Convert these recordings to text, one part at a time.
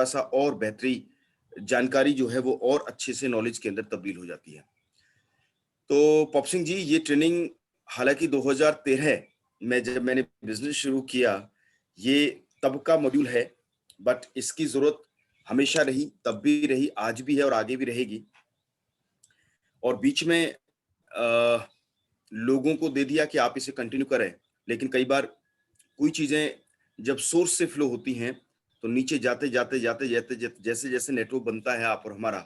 थोड़ा सा और बेहतरी जानकारी जो है वो और अच्छे से नॉलेज के अंदर तब्दील हो जाती है। तो पॉप सिंह जी, ये ट्रेनिंग हालाँकि 2013 में जब मैंने बिज़नेस शुरू किया, ये तब का मॉड्यूल है, बट इसकी ज़रूरत हमेशा रही, तब भी रही, आज भी है और आगे भी रहेगी। और बीच में लोगों को दे दिया कि आप इसे कंटिन्यू करें, लेकिन कई बार कोई चीज़ें जब सोर्स से फ्लो होती हैं, तो नीचे जाते जैसे-जैसे नेटवर्क बनता है आप और हमारा,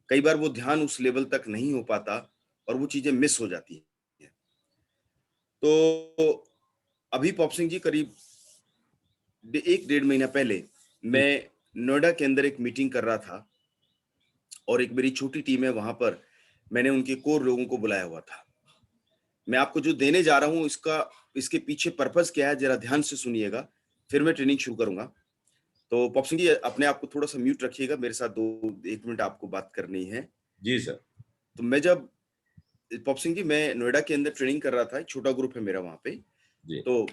कई बार वो ध्यान उस लेवल तक नहीं हो पाता और वो चीज़ें मिस हो जाती हैं। तो अभी पॉप सिंह जी करीब 1 डेढ़ महीना पहले जी, मैं नोएडा के अंदर एक मीटिंग कर रहा था और एक मेरी छोटी टीम है वहाँ पर मैंने उनके कोर लोगों को बुलाया हुआ था। मैं आपको जो देने जा रहा हूँ इसके पीछे पर्पज़ क्या है ज़रा ध्यान से सुनिएगा, फिर मैं ट्रेनिंग शुरू करूँगा। तो पॉप सिंह जी अपने आप को थोड़ा-सा म्यूट रखिएगा, मेरे साथ 2 1 मिनट आपको बात करनी है। जी सर। तो मैं जब पॉप सिंह जी मैं नोएडा के अंदर ट्रेनिंग कर रहा था, एक छोटा ग्रुप है मेरा वहाँ पे। जी, तो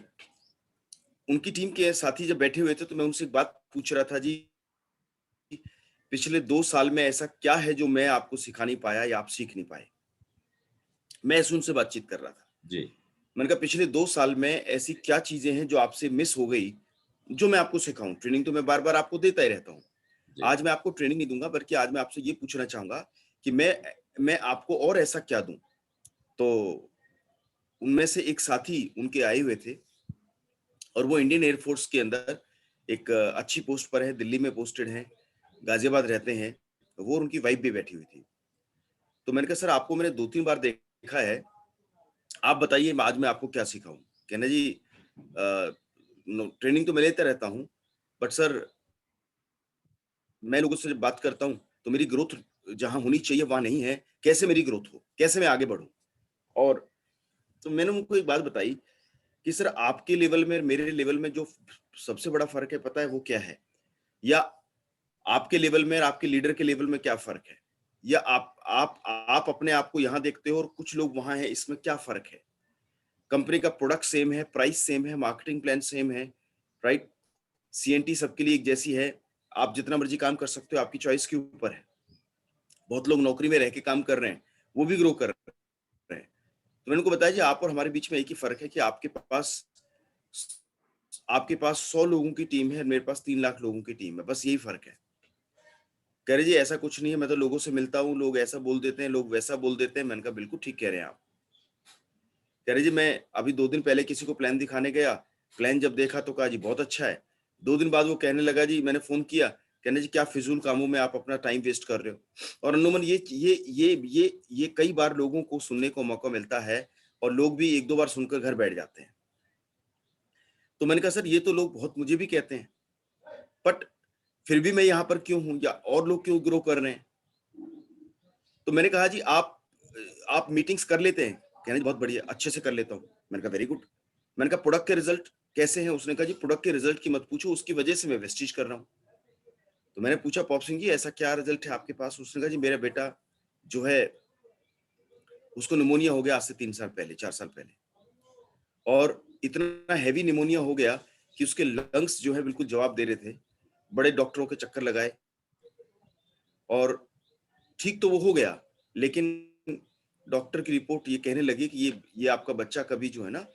उनकी टीम के साथी जब बैठे हुए थे तो मैं उनसे एक बात पूछ रहा था, जी पिछले 2 साल में ऐसा क्या है जो मैं आपको सिखा नहीं पाया या आप सीख नहीं पाए? मैं ऐसे उनसे बातचीत कर रहा था। जी, मैंने कहा पिछले 2 साल में ऐसी क्या चीज़ें हैं जो आपसे मिस हो गई, जो मैं आपको सिखाऊँ? ट्रेनिंग तो मैं बार-बार आपको देता ही रहता हूँ। जी, आज मैं आपको ट्रेनिंग नहीं दूँगा बल्कि आज मैं आपसे ये पूछना चाहूँगा कि मैं आपको और ऐसा क्या दूँ? तो उनमें से एक साथी उनके आए हुए थे और वो इंडियन एयर फोर्स के अंदर एक अच्छी पोस्ट पर है, दिल्ली में पोस्टेड हैं, गाज़ियाबाद रहते हैं। वो और उनकी वाइफ़ भी बैठी हुई थी। तो मैंने कहा सर आपको मैंने 2-3 बार देखा है, आप बताइए आज मैं आपको क्या सिखाऊँ? कहना जी अ, नो ट्रेनिंग तो मैं लेता रहता हूँ, बट सर मैं लोगों से जब बात करता हूँ, तो मेरी ग्रोथ जहाँ होनी चाहिए वहाँ नहीं है, कैसे मेरी ग्रोथ हो? कैसे मैं आगे बढ़ूँ? और तो मैंने उनको एक बात बताई कि सर आपके लेवल में मेरे लेवल में जो सबसे बड़ा फ़र्क है पता है वो क्या है? या आपके लेवल में और आपके लीडर के लेवल में क्या फ़र्क है? या आप अपने आप को यहाँ देखते हो और कुछ लोग वहाँ हैं, इसमें क्या फ़र्क है? कंपनी का प्रोडक्ट सेम है, प्राइस सेम है, मार्केटिंग प्लान सेम है, राइट? सीएनटी सबके लिए एक जैसी है, आप जितना मर्ज़ी काम कर सकते हो, आपकी चॉइस के ऊपर है। बहुत लोग नौकरी में रह के काम कर रहे हैं, वो भी ग्रो कर रहे हैं। तो मैंने उनको बताया जी आप और हमारे बीच में एक ही फ़र्क है कि आपके पास 100 लोगों की टीम है, मेरे पास 3 लाख लोगों की टीम है, बस यही फ़र्क है। कह रहे जी ऐसा कुछ नहीं है, मैं तो लोगों से मिलता हूँ, लोग ऐसा बोल देते हैं, लोग वैसा बोल देते हैं। मैंने कहा बिल्कुल ठीक कह रहे हैं आप। कह रहे जी मैं अभी 2 दिन पहले किसी को प्लान दिखाने गया, प्लान जब देखा तो कहा जी बहुत अच्छा है। 2 दिन बाद वो कहने लगा जी मैंने फ़ोन किया, कहने जी क्या फ़िज़ूल कामों में आप अपना टाइम वेस्ट कर रहे हो। और अमूमन ये कई बार लोगों को सुनने को मौका मिलता है और लोग भी 1-2 बार सुनकर घर बैठ जाते हैं। तो मैंने कहा सर ये तो लोग बहुत मुझे भी कहते हैं, बट फिर भी मैं यहाँ पर क्यों हूँ या और लोग क्यों ग्रो कर रहे हैं? तो मैंने कहा जी आप मीटिंग्स कर लेते हैं? कह रहे हैं बहुत बढ़िया, अच्छे से कर लेता हूँ। मैंने कहा वेरी गुड। मैंने कहा प्रोडक्ट के रिजल्ट कैसे हैं? उसने कहा जी प्रोडक्ट के रिजल्ट की मत पूछो, उसकी वजह से मैं वेस्टेज कर रहा हूँ। तो मैंने पूछा पॉप सिंह जी ऐसा क्या रिजल्ट है आपके पास? उसने कहा जी मेरा बेटा जो है उसको निमोनिया हो गया आज से 3 साल पहले, 4 साल पहले और इतना हेवी निमोनिया हो गया कि उसके लंग्स जो है बिल्कुल जवाब दे रहे थे। बड़े डॉक्टरों के चक्कर लगाए और ठीक तो वो हो गया, लेकिन डॉक्टर की रिपोर्ट ये कहने लगी कि ये आपका बच्चा कभी जो है ना,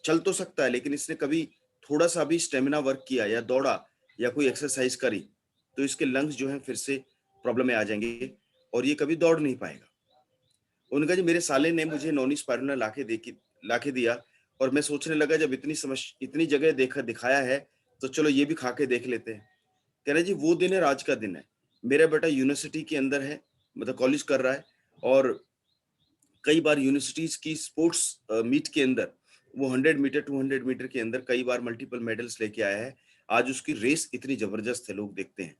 चल तो सकता है लेकिन इसने कभी थोड़ा-सा भी स्टैमिना वर्क किया या दौड़ा या कोई एक्सरसाइज करी, तो इसके लंग्स जो हैं फिर से प्रॉब्लम में आ जाएँगे और ये कभी दौड़ नहीं पाएगा। उन्होंने कहा जी मेरे साले ने मुझे नॉन स्पाइरुलिना लाके दिया और मैं सोचने लगा जब इतनी जगह दिखाया है, तो चलो ये भी खा के देख लेते हैं। कह रहे जी वो दिन है आज का दिन है। मेरा बेटा यूनिवर्सिटी के अंदर है, मतलब कॉलेज कर रहा है और कई बार यूनिवर्सिटीज़ की स्पोर्ट्स मीट के अंदर वो 100 मीटर, 200 मीटर के अंदर कई बार मल्टीपल मेडल्स लेके आया है। आज उसकी रेस इतनी ज़बरदस्त है, लोग देखते हैं।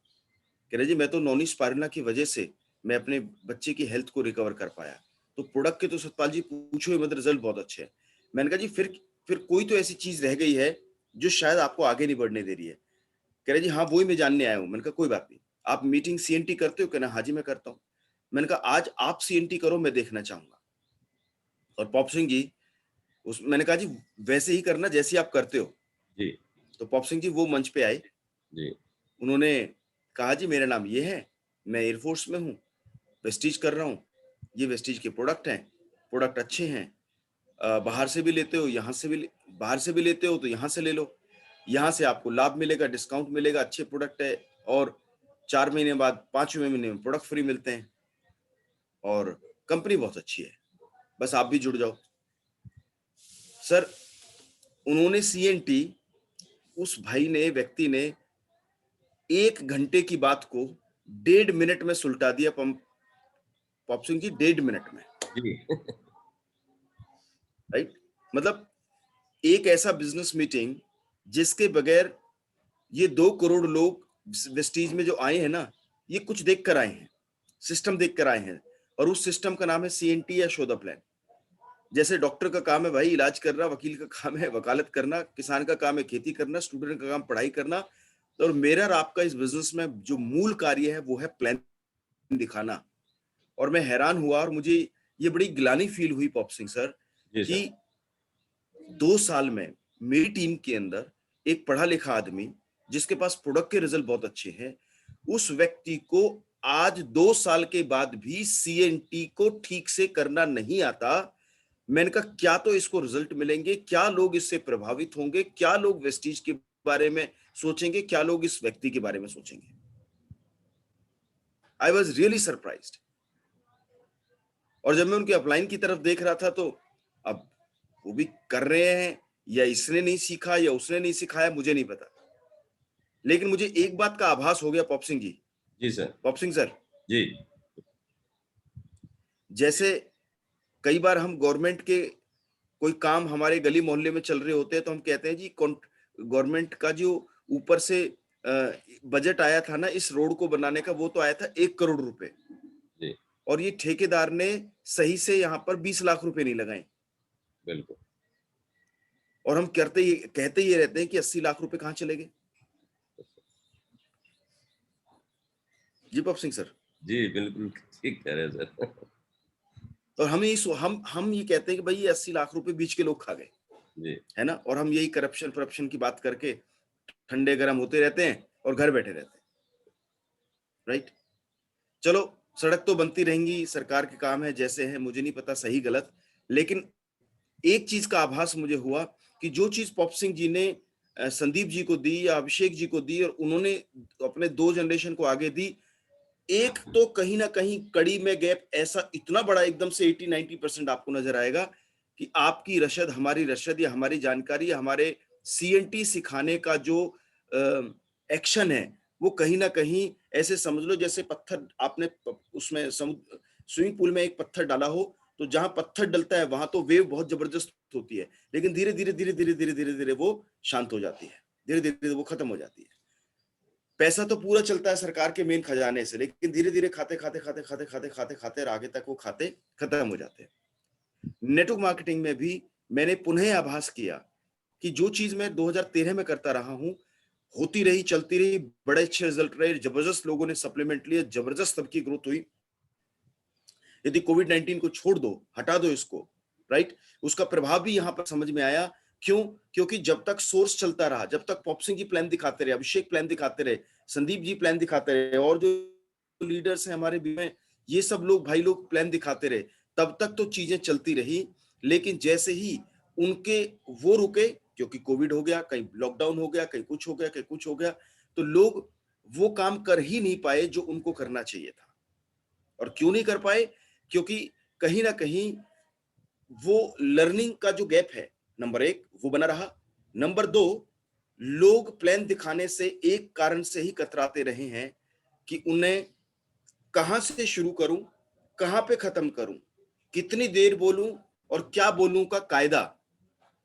कह रहे जी मैं तो नॉन स्पाइरुलिना की वजह से मैं अपने बच्चे की हेल्थ को रिकवर कर पाया। तो प्रोडक्ट के तो सतपाल जी पूछो ही मत, रिजल्ट बहुत अच्छे हैं। मैंने कहा जी फिर कोई तो ऐसी चीज़ रह गई है जो शायद आपको आगे नहीं बढ़ने दे रही है। कह रहे जी हाँ, वो ही मैं जानने आया हूँ। मैंने कहा कोई बात नहीं। आप मीटिंग सीएनटी करते हो? कहना हाँ जी, मैं करता हूँ। मैंने कहा आज आप सीएनटी करो, मैं देखना चाहूँगा। और पॉप सिंह जी उस मैंने कहा जी वैसे ही करना जैसे आप करते हो। जी, तो पॉप सिंह जी वो मंच पे आए। जी, उन्होंने कहा जी मेरा नाम ये है, मैं एयरफोर्स में हूँ, वेस्टीज कर रहा हूँ, ये वेस्टीज के प्रोडक्ट हैं, प्रोडक्ट अच्छे हैं, बाहर से भी लेते हो, यहाँ से भी बाहर से भी लेते हो तो यहाँ से ले लो, यहाँ से आपको लाभ मिलेगा, डिस्काउंट मिलेगा, अच्छे प्रोडक्ट है, और 4 महीने बाद 5वें महीने में प्रोडक्ट फ्री मिलते हैं, और कंपनी बहुत अच्छी है, बस आप भी जुड़ जाओ। सर उन्होंने सीएनटी, उस भाई ने, व्यक्ति ने 1 घंटे की बात को 1.5 मिनट में सुलटा दिया, पॉप सिंह जी, 1.5 मिनट में। जी राइट, मतलब एक ऐसा बिजनेस मीटिंग जिसके बगैर ये 2 करोड़ लोग वेस्टीज में जो आए हैं ना, ये कुछ देख कर आए हैं, सिस्टम देख कर आए हैं, और उस सिस्टम का नाम है सीएनटी या शो द प्लान। जैसे डॉक्टर का काम है भाई इलाज करना, वकील का काम है वकालत करना, किसान का काम है खेती करना, स्टूडेंट का काम पढ़ाई करना, और मेरा और आपका इस बिजनेस में जो मूल कार्य है वो है प्लान दिखाना। और मैं हैरान हुआ, और मुझे ये बड़ी ग्लानि फील हुई पॉप सिंह सर, जी सर। कि 2 साल में मेरी टीम के अंदर एक पढ़ा लिखा आदमी जिसके पास प्रोडक्ट के रिजल्ट बहुत अच्छे हैं, उस व्यक्ति को आज 2 साल के बाद भी सीएनटी को ठीक से करना नहीं आता। मैंने कहा क्या तो इसको रिजल्ट मिलेंगे, क्या लोग इससे प्रभावित होंगे, क्या लोग वेस्टीज के बारे में सोचेंगे, क्या लोग इस व्यक्ति के बारे में सोचेंगे। I was really surprised. और जब मैं उनके अपलाइन की तरफ देख रहा था, तो अब वो भी कर रहे हैं, या इसने नहीं सीखा या उसने नहीं सिखाया, मुझे नहीं पता, लेकिन मुझे एक बात का आभास हो गया पॉप सिंह जी। जी सर। पॉप सिंह सर, जी जैसे कई बार हम गवर्नमेंट के कोई काम हमारे गली मोहल्ले में चल रहे होते हैं, तो हम कहते हैं जी गवर्नमेंट का जो ऊपर से बजट आया था ना इस रोड को बनाने का, वो तो आया था 1 करोड़ रुपए, जी और ये ठेकेदार ने सही से यहाँ पर 20 लाख रुपए नहीं लगाए, बिल्कुल। और हम कहते ये रहते हैं कि 80 लाख रुपए कहाँ चले गए। जी पॉप सिंह सर, जी बिल्कुल ठीक कह रहे हैं सर। और हम ये कहते हैं कि भाई ये 80 लाख रुपए बीच के लोग खा गए, जी है ना, और हम यही करप्शन की बात करके ठंडे गर्म होते रहते हैं और घर बैठे रहते हैं। राइट, चलो सड़क तो बनती रहेंगी, सरकार के काम है जैसे है, मुझे नहीं पता सही गलत, लेकिन एक चीज का आभास मुझे हुआ कि जो चीज पॉप सिंह जी ने संदीप जी को दी या अभिषेक जी को दी, और उन्होंने अपने 2 जनरेशन को आगे दी, एक तो कहीं ना कहीं कड़ी में गैप ऐसा इतना बड़ा एकदम से 80-90% आपको नजर आएगा कि आपकी रशद, हमारी रशद, या हमारी जानकारी, या हमारे सीएनटी सिखाने का जो एक्शन है, वो कहीं ना कहीं ऐसे समझ लो जैसे पत्थर आपने उसमें समुद्र स्विमिंग पूल में एक पत्थर डाला हो, तो जहां पत्थर डलता है वहां तो वेव बहुत जबरदस्त होती है, लेकिन धीरे धीरे धीरे धीरे धीरे धीरे धीरे वो शांत हो जाती है, धीरे धीरे वो खत्म हो जाती है। पैसा तो पूरा चलता है सरकार के मेन खजाने से, लेकिन धीरे धीरे खाते खाते खाते खाते खाते खाते खाते और आगे तक वो खाते खत्म हो जाते हैं। नेटवर्क मार्केटिंग में भी मैंने पुनः आभास किया कि जो चीज मैं 2013 में करता रहा हूं, होती रही, चलती रही, बड़े अच्छे रिजल्ट रहे, जबरदस्त लोगों ने सप्लीमेंट लिए, जबरदस्त सबकी ग्रोथ हुई। यदि कोविड-19 को छोड़ दो, हटा दो इसको, राइट, उसका प्रभाव भी यहाँ पर समझ में आया। क्यों? क्योंकि जब तक सोर्स चलता रहा, जब तक पॉप सिंह जी प्लान दिखाते रहे, अभिषेक प्लान दिखाते रहे, संदीप जी प्लान दिखाते रहे, और जो लीडर्स हैं हमारे बीच में, ये सब लोग भाई लोग प्लान दिखाते रहे, तब तक तो चीजें चलती रही। लेकिन जैसे ही उनके वो रुके, क्योंकि कोविड हो गया, कहीं लॉकडाउन हो गया, कहीं कुछ हो गया, कहीं कुछ हो गया, तो लोग वो काम कर ही नहीं पाए जो उनको करना चाहिए था। और क्यों नहीं कर पाए? क्योंकि कहीं ना कहीं वो लर्निंग का जो गैप है, नंबर 1 वो बना रहा, नंबर 2 लोग प्लान दिखाने से एक कारण से ही कतराते रहे हैं कि उन्हें कहां से शुरू करूं, कहां पे खत्म करूं, कितनी देर बोलूं और क्या बोलूं का कायदा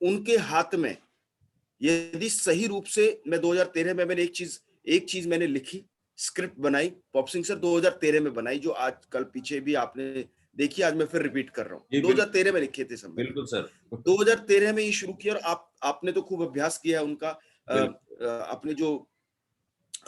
उनके हाथ में। यदि सही रूप से मैं 2013 में मैंने एक चीज मैंने लिखी, स्क्रिप्ट बनाई, पॉप सिंह सर 2013 में बनाई, जो आज कल पीछे भी आपने देखी, आज मैं फिर रिपीट कर रहा हूँ, जी 2013 में लिखे थे सब मैंने, बिल्कुल सर। 2013 में ये शुरू किया, और आपने तो खूब अभ्यास किया है उनका, बिल्कुल। अपने जो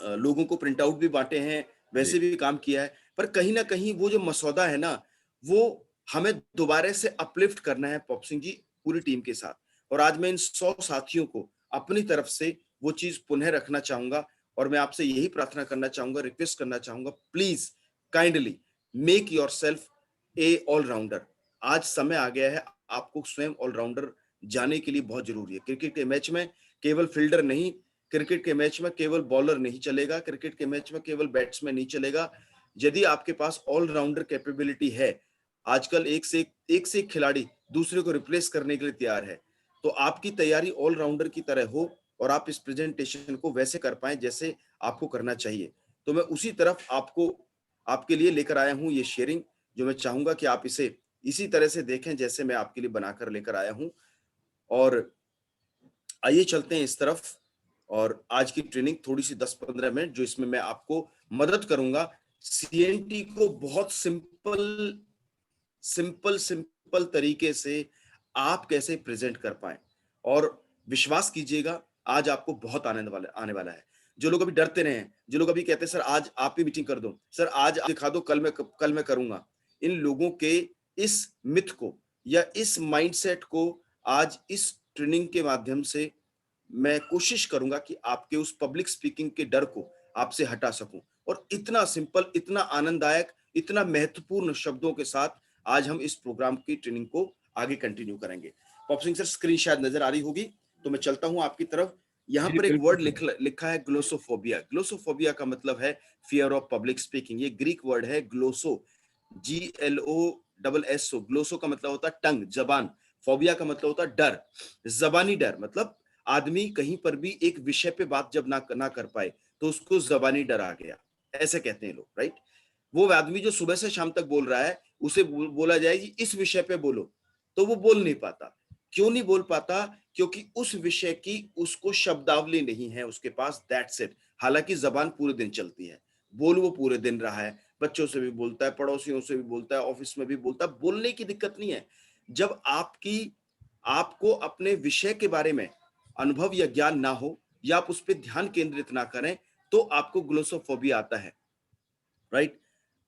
लोगों को प्रिंट आउट भी बांटे हैं, जी वैसे भी काम किया है, पर कहीं ना कहीं वो जो मसौदा है ना, वो हमें दोबारा से अपलिफ्ट करना है पॉप सिंह जी, पूरी टीम के साथ। और आज मैं इन 100 साथियों को अपनी तरफ से वो चीज पुनः रखना चाहूंगा, और मैं आपसे यही प्रार्थना करना चाहूंगा, रिक्वेस्ट करना चाहूंगा, please kindly make yourself a allrounder. आज समय आ गया है, आपको स्वयं ऑलराउंडर जाने के लिए बहुत जरूरी है। क्रिकेट के मैच में केवल फील्डर नहीं, क्रिकेट के मैच में केवल बॉलर नहीं चलेगा, क्रिकेट के मैच में केवल बैट्समैन नहीं चलेगा। यदि आपके पास ऑलराउंडर कैपेबिलिटी है, आजकल एक से एक खिलाड़ी दूसरे को रिप्लेस करने के लिए तैयार है, तो आपकी तैयारी ऑलराउंडर की तरह हो और आप इस प्रेजेंटेशन को वैसे कर पाए जैसे आपको करना चाहिए। तो मैं उसी तरफ आपको आपके लिए लेकर आया हूं ये शेयरिंग, जो मैं चाहूंगा कि आप इसे इसी तरह से देखें जैसे मैं आपके लिए बनाकर लेकर आया हूं। और आइए चलते हैं इस तरफ। और आज की ट्रेनिंग थोड़ी सी 10-15 मिनट जो इसमें मैं आपको मदद करूंगा सीएनटी को बहुत सिंपल तरीके से आप कैसे प्रेजेंट कर पाए। और विश्वास कीजिएगा, आज आपको बहुत आने वाला है। जो लोग अभी डरते रहे हैं, जो लोग अभी कहते हैं सर आज आप ही मीटिंग कर दो, सर आज आप दिखा दो, कल मैं करूंगा, इन लोगों के इस मिथ को या इस माइंडसेट को आज इस ट्रेनिंग के माध्यम से मैं कोशिश करूंगा कि आपके उस पब्लिक स्पीकिंग के डर को आपसे हटा सकूं। और इतना सिंपल, इतना आनंददायक, इतना महत्वपूर्ण शब्दों के साथ आज हम इस प्रोग्राम की ट्रेनिंग को आगे कंटिन्यू करेंगे। पॉप सिंह सर, स्क्रीन शायद नजर आ रही होगी, तो मैं चलता हूं आपकी तरफ। यहाँ जी पर एक बिल्कुल वर्ड सर। लिखा है ग्लोसोफोबिया। ग्लोसोफोबिया का मतलब है फियर ऑफ पब्लिक स्पीकिंग। ये ग्रीक वर्ड है ग्लोसो, GLOSSO। ग्लोसो का मतलब होता है टंग, जबान। फोबिया का मतलब होता है डर, जबानी डर। मतलब आदमी कहीं पर भी एक विषय पे बात जब ना कर पाए तो उसको जबानी डर आ गया, ऐसे कहते हैं लोग, राइट। वो आदमी जो सुबह से शाम तक बोल रहा है, उसे बोला जाए कि इस विषय पे बोलो, तो वो बोल नहीं पाता। क्यों नहीं बोल पाता? क्योंकि उस विषय की उसको शब्दावली नहीं है उसके पास, दैट्स इट। हालांकि जबान पूरे दिन चलती है, बोल वो पूरे दिन रहा है, बच्चों से भी बोलता है, पड़ोसियों से भी बोलता है, ऑफिस में भी बोलता है, बोलने की दिक्कत नहीं है। जब आपको अपने विषय के बारे में अनुभव या ज्ञान ना हो, या आप उस पर ध्यान केंद्रित ना करें, तो आपको ग्लोसोफोबिया आता है, राइट।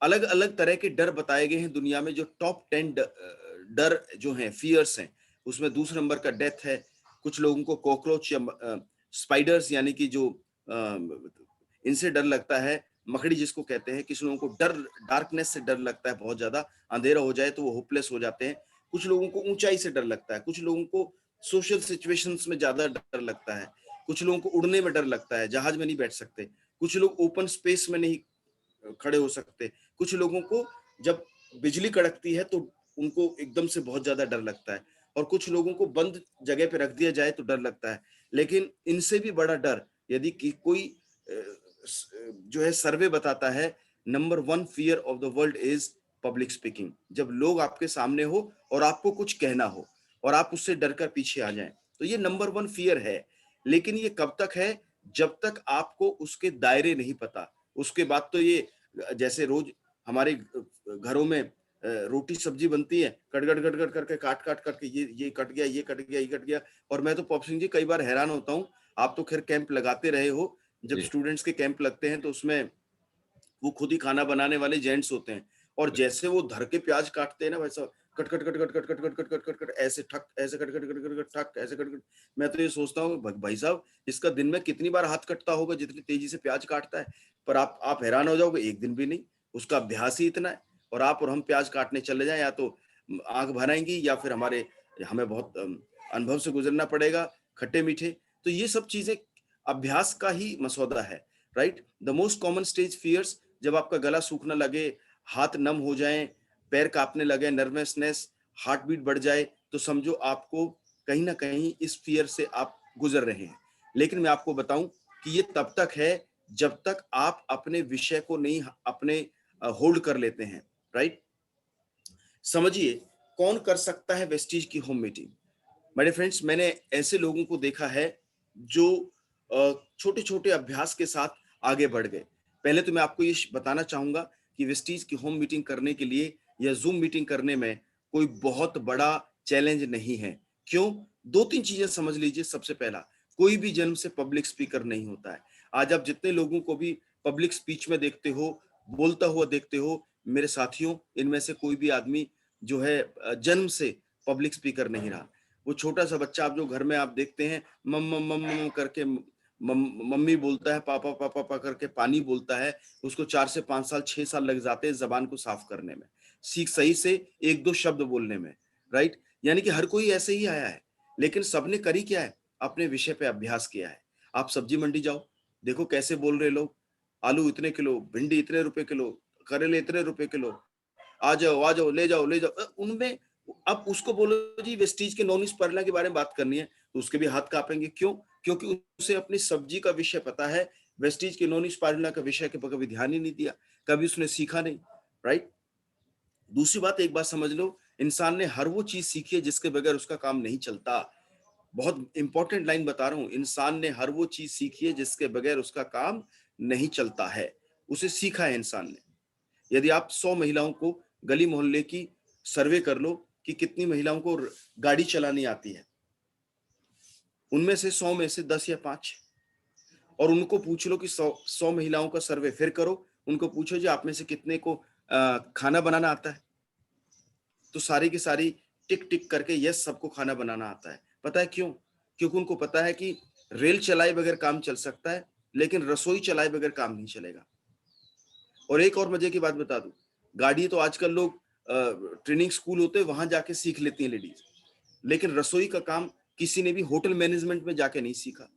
अलग अलग तरह के डर बताए गए हैं दुनिया में। जो टॉप 10 डर जो हैं, फियर्स हैं, उसमें दूसरे नंबर का डेथ है। कुछ लोगों को कॉकरोच या स्पाइडर्स यानी कि जो इनसे डर लगता है, मकड़ी जिसको कहते हैं। किसी लोगों को डार्कनेस से डर लगता है, बहुत ज्यादा अंधेरा हो जाए तो वो होपलेस हो जाते हैं। कुछ लोगों को ऊंचाई से डर लगता है, कुछ लोगों को सोशल सिचुएशंस में ज्यादा डर लगता है, कुछ लोगों को उड़ने में डर लगता है, जहाज में नहीं बैठ सकते, कुछ लोग ओपन स्पेस में नहीं खड़े हो सकते, कुछ लोगों को जब बिजली कड़कती है तो उनको एकदम से बहुत ज्यादा डर लगता है, और कुछ लोगों को बंद जगह पे रख दिया जाए तो डर लगता है। लेकिन इनसे भी बड़ा डर, यदि कोई जो है सर्वे बताता है, number 1 fear of the world is public speaking. जब लोग आपके सामने हो और आपको कुछ कहना हो और आप उससे डर कर पीछे आ जाएं, तो ये नंबर 1 फियर है। लेकिन ये कब तक है? जब तक आपको उसके दायरे नहीं पता। उसके बाद तो ये, जैसे रोज हमारे घरों में रोटी सब्जी बनती है, कटगट कटगट करके काट करके ये कट गया, ये कट गया, ये कट गया। और मैं तो पॉप सिंह जी कई बार हैरान होता हूँ, आप तो खैर कैंप लगाते रहे हो, जब जी स्टूडेंट्स के कैंप लगते हैं तो उसमें वो खुद ही खाना बनाने वाले जेंट्स होते हैं, और जैसे वो धर के प्याज काटते हैं ना, वैसा cut cut cut cut cut cut cut cut cut cut cut ऐसे ठक, ऐसे cut cut cut cut cut ठक, ऐसे कट कट। मैं तो ये सोचता हूँ भाई साहब, इसका दिन में कितनी बार हाथ कटता होगा जितनी तेजी से प्याज काटता है। पर आप हैरान हो जाओगे, एक दिन भी नहीं, उसका अभ्यास ही इतना है। और आप और हम प्याज काटने चले जाएं, या तो आंख भर आएंगी, या फिर हमें बहुत अनुभव से गुजरना पड़ेगा, खट्टे मीठे। तो ये सब चीजें अभ्यास का ही मसौदा है, right. The most common stage fears, जब आपका गला सूखने लगे, हाथ नम हो जाएं, पैर कांपने लगे, नर्वसनेस, हार्ट बीट बढ़ जाए, तो समझो आपको कहीं ना कहीं इस फियर से आप गुजर रहे हैं। लेकिन मैं आपको बताऊं कि ये तब तक है जब तक आप अपने विषय को नहीं अपने होल्ड कर लेते हैं, राइट। समझिए, कौन कर सकता है वेस्टीज की होम मीटिंग? मेरे फ्रेंड्स, मैंने ऐसे लोगों को देखा है जो छोटे छोटे अभ्यास के साथ आगे बढ़ गए। पहले तो मैं आपको ये बताना चाहूंगा कि वेस्टीज की होम मीटिंग करने के लिए या जूम मीटिंग करने में कोई बहुत बड़ा चैलेंज नहीं है। क्यों? 2-3 चीजें समझ लीजिए। सबसे पहला, कोई भी जन्म से पब्लिक स्पीकर नहीं होता है। आज आप जितने लोगों को भी पब्लिक स्पीच में देखते हो, बोलता हुआ देखते हो, मेरे साथियों, इनमें से कोई भी आदमी जो है जन्म से पब्लिक स्पीकर नहीं रहा। वो छोटा सा बच्चा आप जो घर में आप देखते हैं, मम मम मम मम करके मम्मी बोलता है, पापा पापा पापा करके पानी बोलता है, उसको 4 से 5 साल 6 साल लग जाते हैं जबान को साफ करने में, सीख सही से 1-2 शब्द बोलने में, राइट? यानी कि हर कोई ऐसे ही आया है, लेकिन सबने करी क्या है? अपने विषय पे अभ्यास किया है। आप सब्जी मंडी जाओ, देखो कैसे बोल रहे लोग, आलू इतने किलो, भिंडी इतने रुपए किलो, करेले इतने रुपए किलो, आ जाओ, ले जाओ। उनमें अब उसको बोलो जी वेस्टीज के नॉन ईस्ट परला के बारे में बात करनी है, तो उसके भी हाथ काँपेंगे। क्यों? क्योंकि उसे अपनी सब्जी का विषय पता है, वेस्टीज के नॉन ईस्ट पार्ला का विषय के ऊपर कभी ध्यान ही नहीं दिया, कभी उसने सीखा नहीं, राइट? दूसरी बात, एक बात समझ लो, इंसान ने हर वो चीज़ सीखी है जिसके बगैर उसका काम नहीं चलता। बहुत इंपॉर्टेंट लाइन बता रहा हूँ, इंसान ने हर वो चीज़ सीखी है जिसके बगैर उसका काम नहीं चलता है, उसे सीखा है इंसान ने। यदि आप 100 महिलाओं को गली मोहल्ले की सर्वे कर लो कि कितनी महिलाओं को गाड़ी चलानी आती है, उनमें से 100 में से 10 या 5, और उनको पूछ लो कि 100 महिलाओं का सर्वे फिर करो, उनको पूछो जी आप में से कितने को खाना बनाना आता है? तो सारी की सारी टिक टिक करके यस, सबको खाना बनाना आता है। पता है क्यों? क्योंकि उनको पता है कि रेल चलाए बगैर काम चल सकता है, लेकिन रसोई चलाए बगैर काम नहीं चलेगा। और एक और मजे की बात बता दूं, गाड़ी तो आजकल लोग ट्रेनिंग स्कूल होते हैं वहां जाके सीख लेती हैं लेडीज, लेकिन रसोई का काम किसी ने भी होटल मैनेजमेंट में जाके नहीं सीखा।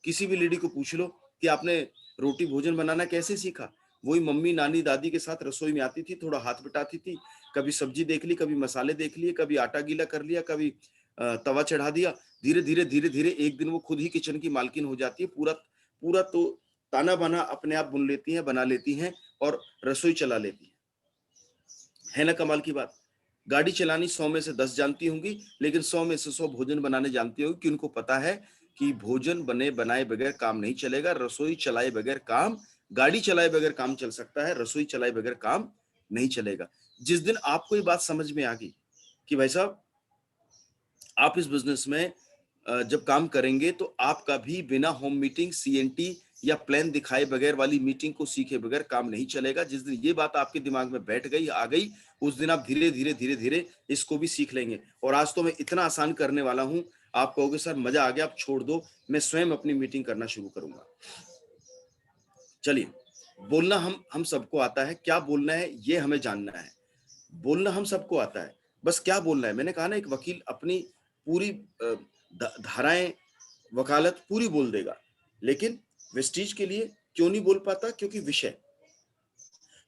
किसी भी लेडी को पूछ लो कि आपने रोटी भोजन बनाना कैसे सीखा? वही मम्मी नानी दादी के साथ रसोई में आती थी, थोड़ा हाथ बटाती थी, कभी सब्जी देख ली, कभी मसाले देख लिए, कभी आटा गीला कर लिया, कभी तवा चढ़ा दिया। धीरे धीरे धीरे धीरे एक दिन वो खुद ही किचन की मालकिन हो जाती है। पूरा पूरा तो ताना बाना अपने आप बुन लेती हैं, बना लेती हैं, और रसोई चला लेती हैं। है ना कमाल की बात? गाड़ी चलानी 100 में से 10 जानती होंगी, लेकिन 100 में से 100 भोजन बनाने जानती होंगी, कि उनको पता है कि भोजन बने बनाए बगैर काम नहीं चलेगा, रसोई चलाए बगैर काम, गाड़ी चलाए बगैर काम चल सकता है, रसोई चलाए बगैर काम नहीं चलेगा। जिस दिन आपको ये बात समझ में आ गई कि भाई साहब, आप इस बिज़नेस में जब काम करेंगे तो आपका भी बिना होम मीटिंग, सीएनटी या प्लान दिखाए बगैर वाली मीटिंग को सीखे बगैर काम नहीं चलेगा। जिस दिन ये बात आपके दिमाग में बैठ गई, आ गई, उस दिन आप धीरे-धीरे, धीरे-धीरे इसको भी सीख लेंगे। और आज तो मैं इतना आसान करने वाला हूँ, आप कहोगे सर मज़ा आ गया, आप छोड़ दो, मैं स्वयं अपनी मीटिंग करना शुरू करूँगा। चलिए, बोलना हम सबको आता है, क्या बोलना है ये हमें जानना है। बोलना हम सबको आता है, बस क्या बोलना है? मैंने कहा ना, एक वकील अपनी पूरी धाराएँ, वकालत पूरी बोल देगा, लेकिन वेस्टीज के लिए क्यों नहीं बोल पाता? क्योंकि विषय।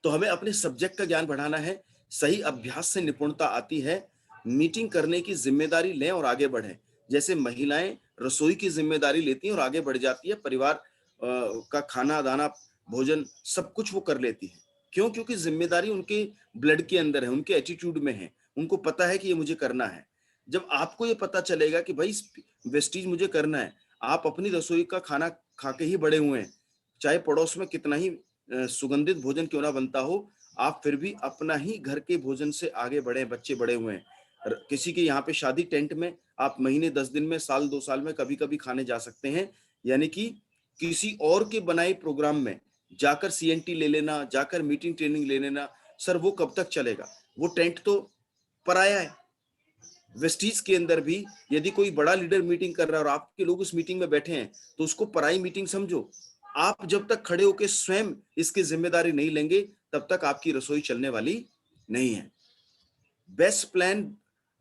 तो हमें अपने सब्जेक्ट का ज्ञान बढ़ाना है, सही अभ्यास से निपुणता आती है, मीटिंग करने की ज़िम्मेदारी लें और आगे बढ़ें। जैसे महिलाएँ रसोई की ज़िम्मेदारी लेती हैं और आगे बढ़ जाती है, परिवार का खाना-दाना, भोजन सब कुछ वो कर लेती हैं। क्यों? क्योंकि ज़िम्मेदारी उनके ब्लड के अंदर है, उनके एटीट्यूड में है, उनको पता है कि ये मुझे करना है। जब आपको ये पता चलेगा कि भई वेस्टीज मुझे करना है, आप अपनी रसोई का खाना खा के ही बड़े हुए हैं, चाहे पड़ोस में कितना ही सुगंधित भोजन क्यों ना बनता हो, आप फिर भी अपना ही घर के भोजन से आगे बढ़े हैं, बच्चे बड़े हुए हैं। किसी के यहाँ पे शादी टेंट में आप महीने 10 दिन में, साल 2 साल में कभी-कभी खाने जा सकते हैं। यानी कि किसी और के बनाए प्रोग्राम में जाकर सीएनटी ले लेना, जाकर मीटिंग ट्रेनिंग ले लेना, सर वो कब तक चलेगा? वो टेंट तो पराया है। वेस्टीज के अंदर भी यदि कोई बड़ा लीडर मीटिंग कर रहा है और आपके लोग उस मीटिंग में बैठे हैं, तो उसको पराई मीटिंग समझो। आप जब तक खड़े होकर स्वयं इसकी जिम्मेदारी नहीं लेंगे, तब तक आपकी रसोई चलने वाली नहीं है। बेस्ट प्लान,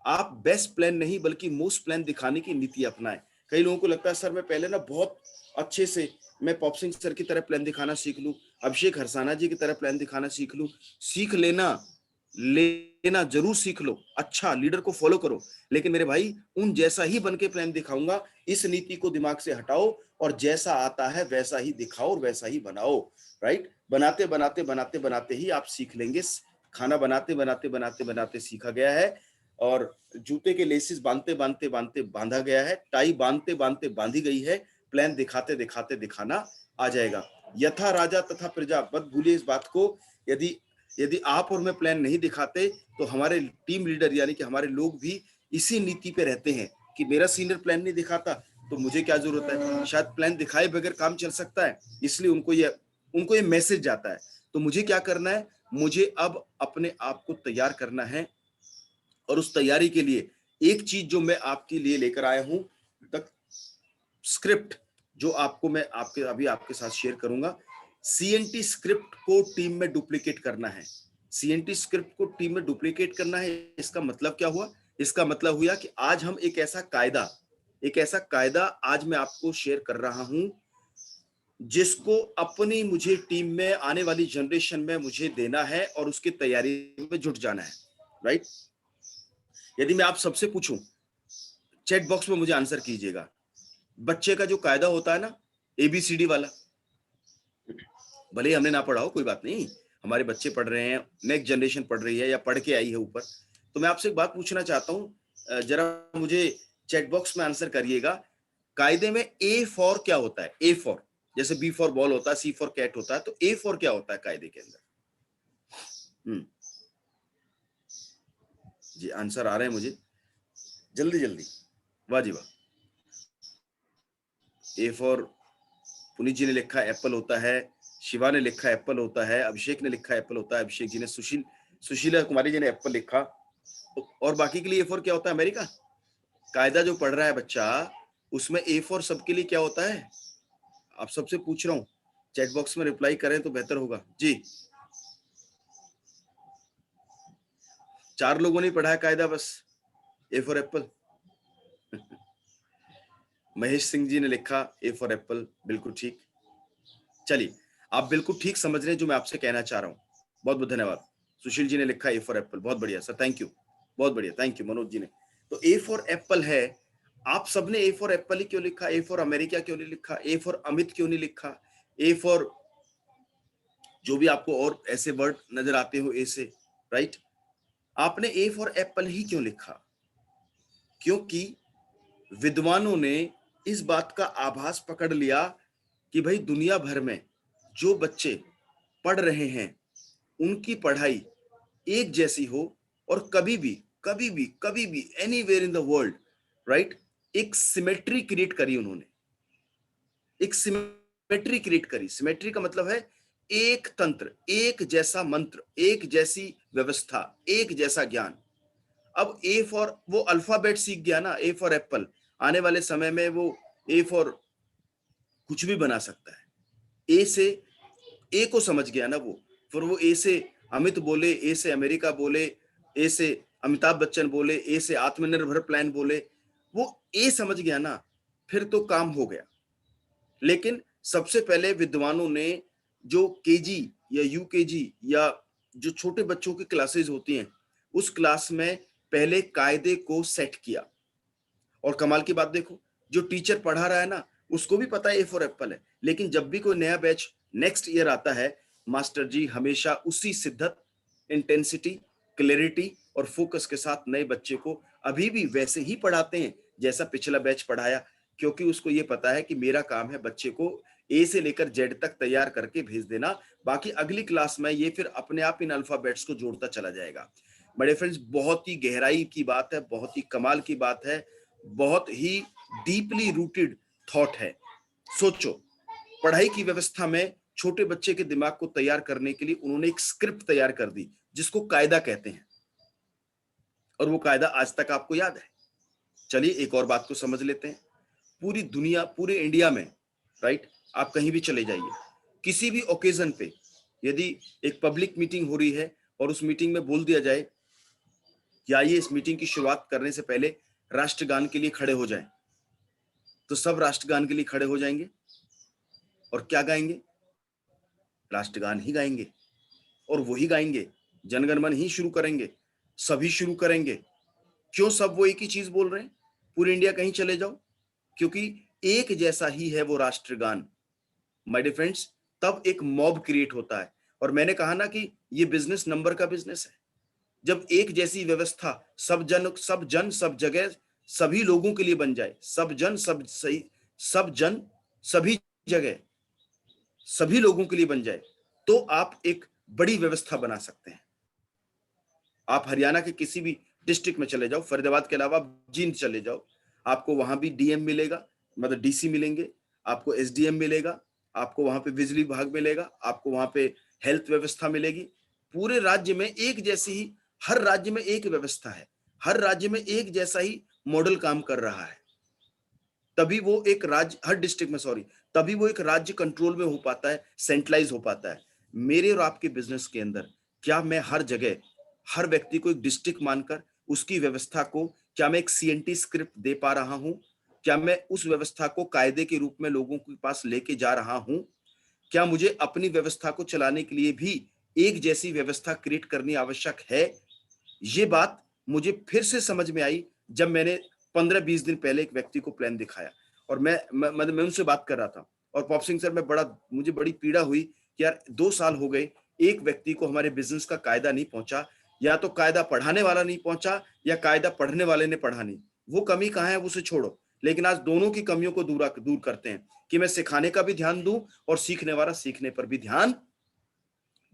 आप बेस्ट प्लान नहीं बल्कि मोस्ट प्लान दिखाने की नीति अपनाएं। कई लोगों को लगता है सर मैं पहले ना बहुत अच्छे से, मैं पॉप सिंह सर की तरह प्लान दिखाना सीख लूं, अभिषेक हरसाना जी की तरह प्लान दिखाना सीख लूं। सीख लेना, लेना जरूर सीख लो, अच्छा लीडर को फॉलो करो, लेकिन मेरे भाई उन जैसा ही बन के प्लान दिखाऊंगा, इस नीति को दिमाग से हटाओ और जैसा आता है वैसा ही दिखाओ और वैसा ही बनाओ। राइट? बनाते बनाते बनाते बनाते ही आप सीख लेंगे। खाना बनाते बनाते बनाते बनाते सीखा गया है, और जूते के लेसिस बांधते बांधते बांधते बांधा गया है, टाई बांधते बांधते बांधी गई है, प्लान दिखाते दिखाते दिखाना आ जाएगा। यथा राजा तथा प्रजा, मत भूलिए इस बात को। यदि यदि आप और मैं प्लान नहीं दिखाते, तो हमारे टीम लीडर यानी कि हमारे लोग भी इसी नीति पे रहते हैं कि मेरा सीनियर प्लान नहीं दिखाता तो मुझे क्या जरूरत है। शायद प्लान दिखाए बगैर काम चल सकता है, इसलिए उनको ये मैसेज जाता है। तो मुझे क्या करना है? मुझे अब अपने आप को तैयार करना है, और उस तैयारी के लिए एक चीज जो मैं आपके लिए लेकर आया हूं, द स्क्रिप्ट। जो आपको मैं अभी आपके साथ शेयर करूंगा। सीएनटी स्क्रिप्ट को टीम में डुप्लीकेट करना है। सीएनटी स्क्रिप्ट को टीम में डुप्लीकेट करना है, इसका मतलब क्या हुआ? इसका मतलब हुआ कि आज हम एक ऐसा कायदा आज मैं आपको शेयर कर रहा हूं, जिसको अपनी मुझे टीम में आने वाली जनरेशन में मुझे देना है और उसकी तैयारी में जुट जाना है, राइट? यदि मैं आप सबसे पूछूं, चैट बॉक्स में मुझे आंसर कीजिएगा, बच्चे का जो कायदा होता है ना, एबीसीडी वाला, भले ही हमने ना पढ़ा हो, कोई बात नहीं, हमारे बच्चे पढ़ रहे हैं, नेक्स्ट जनरेशन पढ़ रही है या पढ़ के आई है ऊपर, तो मैं आपसे एक बात पूछना चाहता हूं, जरा मुझे चैट बॉक्स में आंसर करिएगा। कायदे में ए फॉर क्या होता है? ए फॉर, जैसे बी फॉर बॉल होता है, सी फॉर कैट होता है, तो ए फॉर क्या होता है कायदे के अंदर? जी आंसर आ रहे हैं मुझे, जल्दी जल्दी, वाह जी वाह। ए फॉर पुनीत जी ने लिखा एप्पल होता है, शिवा ने लिखा एप्पल होता है, अभिषेक ने लिखा एप्पल होता है, अभिषेक जी ने, सुशीला कुमारी जी ने एप्पल लिखा। और बाकी के लिए ए फॉर क्या होता है? अमेरिका। कायदा जो पढ़ रहा है बच्चा, उसमें ए फॉर सबके लिए क्या होता है? आप सबसे पूछ रहा हूं, चैट बॉक्स में रिप्लाई करें तो बेहतर होगा जी। 4 लोगों ने पढ़ा है कायदा, बस A for apple. Mahesh Singh ji ने लिखा ए फॉर एप्पल, बिल्कुल ठीक। चलिए, आप बिल्कुल ठीक समझ रहे हैं जो मैं आपसे कहना चाह रहा हूं। बहुत बहुत धन्यवाद। सुशील जी ने लिखा ए फॉर एप्पल, बहुत बढ़िया सर, थैंक यू, बहुत बढ़िया, थैंक यू। मनोज जी ने, तो ए फॉर एप्पल है। आप सबने ए फॉर एप्पल ही क्यों लिखा? ए फॉर अमेरिका क्यों नहीं लिखा? ए फॉर अमित क्यों नहीं लिखा? ए फॉर जो भी आपको और ऐसे वर्ड नजर आते हो ए से, राइट? आपने ए फॉर एप्पल ही क्यों लिखा? क्योंकि विद्वानों ने इस बात का आभास पकड़ लिया कि भाई दुनिया भर में जो बच्चे पढ़ रहे हैं, उनकी पढ़ाई एक जैसी हो, और कभी भी anywhere in the world, right, एक सिमेट्री क्रिएट करी उन्होंने, एक सिमेट्री क्रिएट करी। सिमेट्री का मतलब है एक तंत्र, एक जैसा मंत्र, एक जैसी व्यवस्था, एक जैसा ज्ञान। अब ए फॉर वो अल्फाबेट सीख गया ना, ए फॉर एप्पल, आने वाले समय में वो ए फॉर कुछ भी बना सकता है। ए से ए को समझ गया ना वो, फिर वो ए से अमित बोले, ए से अमेरिका बोले, ए से अमिताभ बच्चन बोले, ए से आत्मनिर्भर प्लान बोले, वो ए समझ गया ना, फिर तो काम हो गया। लेकिन सबसे पहले विद्वानों ने जो केजी या यूकेजी या जो छोटे बच्चों की क्लासेस होती हैं, उस क्लास में पहले कायदे को सेट किया। और कमाल की बात देखो, जो टीचर पढ़ा रहा है ना, उसको भी पता है ए फॉर एप्पल है, लेकिन जब भी कोई नया बैच नेक्स्ट ईयर आता है, मास्टर जी हमेशा उसी शिद्दत, इंटेंसिटी, क्लैरिटी और फोकस के साथ नए बच्चे को अभी भी वैसे ही पढ़ाते हैं जैसा पिछला बैच पढ़ाया, क्योंकि उसको ये पता है कि मेरा काम है बच्चे को ए से लेकर जेड तक तैयार करके भेज देना, बाकी अगली क्लास में ये फिर अपने आप इन अल्फाबेट्स को जोड़ता चला जाएगा। बड़े फ्रेंड्स, बहुत ही गहराई की बात है, बहुत ही कमाल की बात है, बहुत ही डीपली रूटेड थॉट है। सोचो, पढ़ाई की व्यवस्था में छोटे बच्चे के दिमाग को तैयार करने के लिए उन्होंने एक स्क्रिप्ट तैयार कर दी, जिसको कायदा कहते हैं, और वो कायदा आज तक आपको याद है। चलिए एक और बात को समझ लेते हैं। पूरी दुनिया, पूरे इंडिया में, राइट, आप कहीं भी चले जाइए, किसी भी ओकेजन पे यदि एक पब्लिक मीटिंग हो रही है और उस मीटिंग में बोल दिया जाए कि आइए इस मीटिंग की शुरुआत करने से पहले राष्ट्रगान के लिए खड़े हो जाएं, तो सब राष्ट्रगान के लिए खड़े हो जाएंगे और क्या गाएंगे? राष्ट्रगान ही गाएंगे, और वही गाएंगे, जनगण मन ही शुरू करेंगे, सभी शुरू करेंगे। क्यों सब वो एक ही चीज बोल रहे हैं? पूरे इंडिया कहीं चले जाओ, क्योंकि एक जैसा ही है वो राष्ट्रगान। माय डियर फ्रेंड्स, तब एक मॉब क्रिएट होता है। और मैंने कहा ना कि ये बिजनेस नंबर का बिजनेस है। जब एक जैसी व्यवस्था सब जगह सभी लोगों के लिए बन जाए, सब जन सभी जगह सभी लोगों के लिए बन जाए, तो आप एक बड़ी व्यवस्था बना सकते हैं। आप हरियाणा के किसी भी डिस्ट्रिक्ट में चले जाओ, फरीदाबाद के अलावा आप जींद चले जाओ, आपको वहां भी डीएम मिलेगा, मतलब डीसी मिलेंगे, आपको एसडीएम मिलेगा, आपको वहां पे बिजली विभाग मिलेगा, आपको वहां पे हेल्थ व्यवस्था मिलेगी। पूरे राज्य में एक जैसी ही, हर राज्य में एक व्यवस्था है, हर राज्य में एक जैसा ही मॉडल काम कर रहा है। तभी वो एक राज्य, हर डिस्ट्रिक्ट में, सॉरी, तभी वो एक राज्य कंट्रोल में हो पाता है, सेंट्रलाइज हो पाता है। मेरे और आपके बिजनेस के अंदर क्या मैं हर जगह हर व्यक्ति को एक डिस्ट्रिक्ट मानकर उसकी व्यवस्था को, क्या मैं एक सीएनटी स्क्रिप्ट दे पा रहा हूं? क्या मैं उस व्यवस्था को कायदे के रूप में लोगों के पास लेके जा रहा हूं? क्या मुझे अपनी व्यवस्था को चलाने के लिए भी एक जैसी व्यवस्था क्रिएट करनी आवश्यक है? ये बात मुझे फिर से समझ में आई जब मैंने 15-20 दिन पहले एक व्यक्ति को प्लान दिखाया, और मैं उनसे बात कर रहा था, और पॉप सिंह सर, मुझे बड़ी पीड़ा हुई कि यार 2 साल हो गए, एक व्यक्ति को हमारे बिजनेस का कायदा नहीं पहुंचा, या तो कायदा पढ़ाने वाला नहीं पहुंचा या कायदा पढ़ने वाले ने पढ़ा नहीं। वो कमी कहाँ है, उसे छोड़ो, लेकिन आज दोनों की कमियों को दूर करते हैं कि मैं सिखाने का भी ध्यान दूं और सीखने वाला सीखने पर भी ध्यान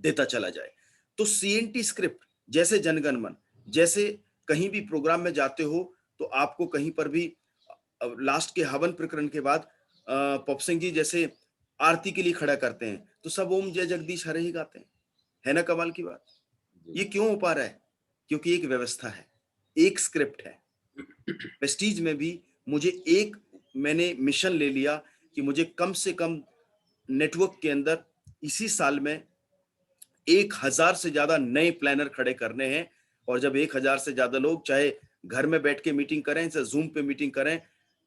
देता चला जाए। तो सीएनटी स्क्रिप्ट जैसे जनगण मन, जैसे कहीं भी प्रोग्राम में जाते हो तो आपको कहीं पर भी लास्ट के हवन प्रकरण के बाद पॉप सिंह जी जैसे आरती के लिए खड़ा करते हैं तो सब ओम जय जगदीश हरे ही गाते हैं। है ना कमाल की बात? ये जी, क्यों हो पा रहा है? क्योंकि एक व्यवस्था है, एक स्क्रिप्ट है। प्रेस्टीज में भी मैंने मिशन ले लिया कि मुझे कम से कम नेटवर्क के अंदर इसी साल में 1000 से ज्यादा नए प्लानर खड़े करने हैं। और जब 1000 से ज्यादा लोग चाहे घर में बैठ के मीटिंग करें, चाहे जूम पे मीटिंग करें,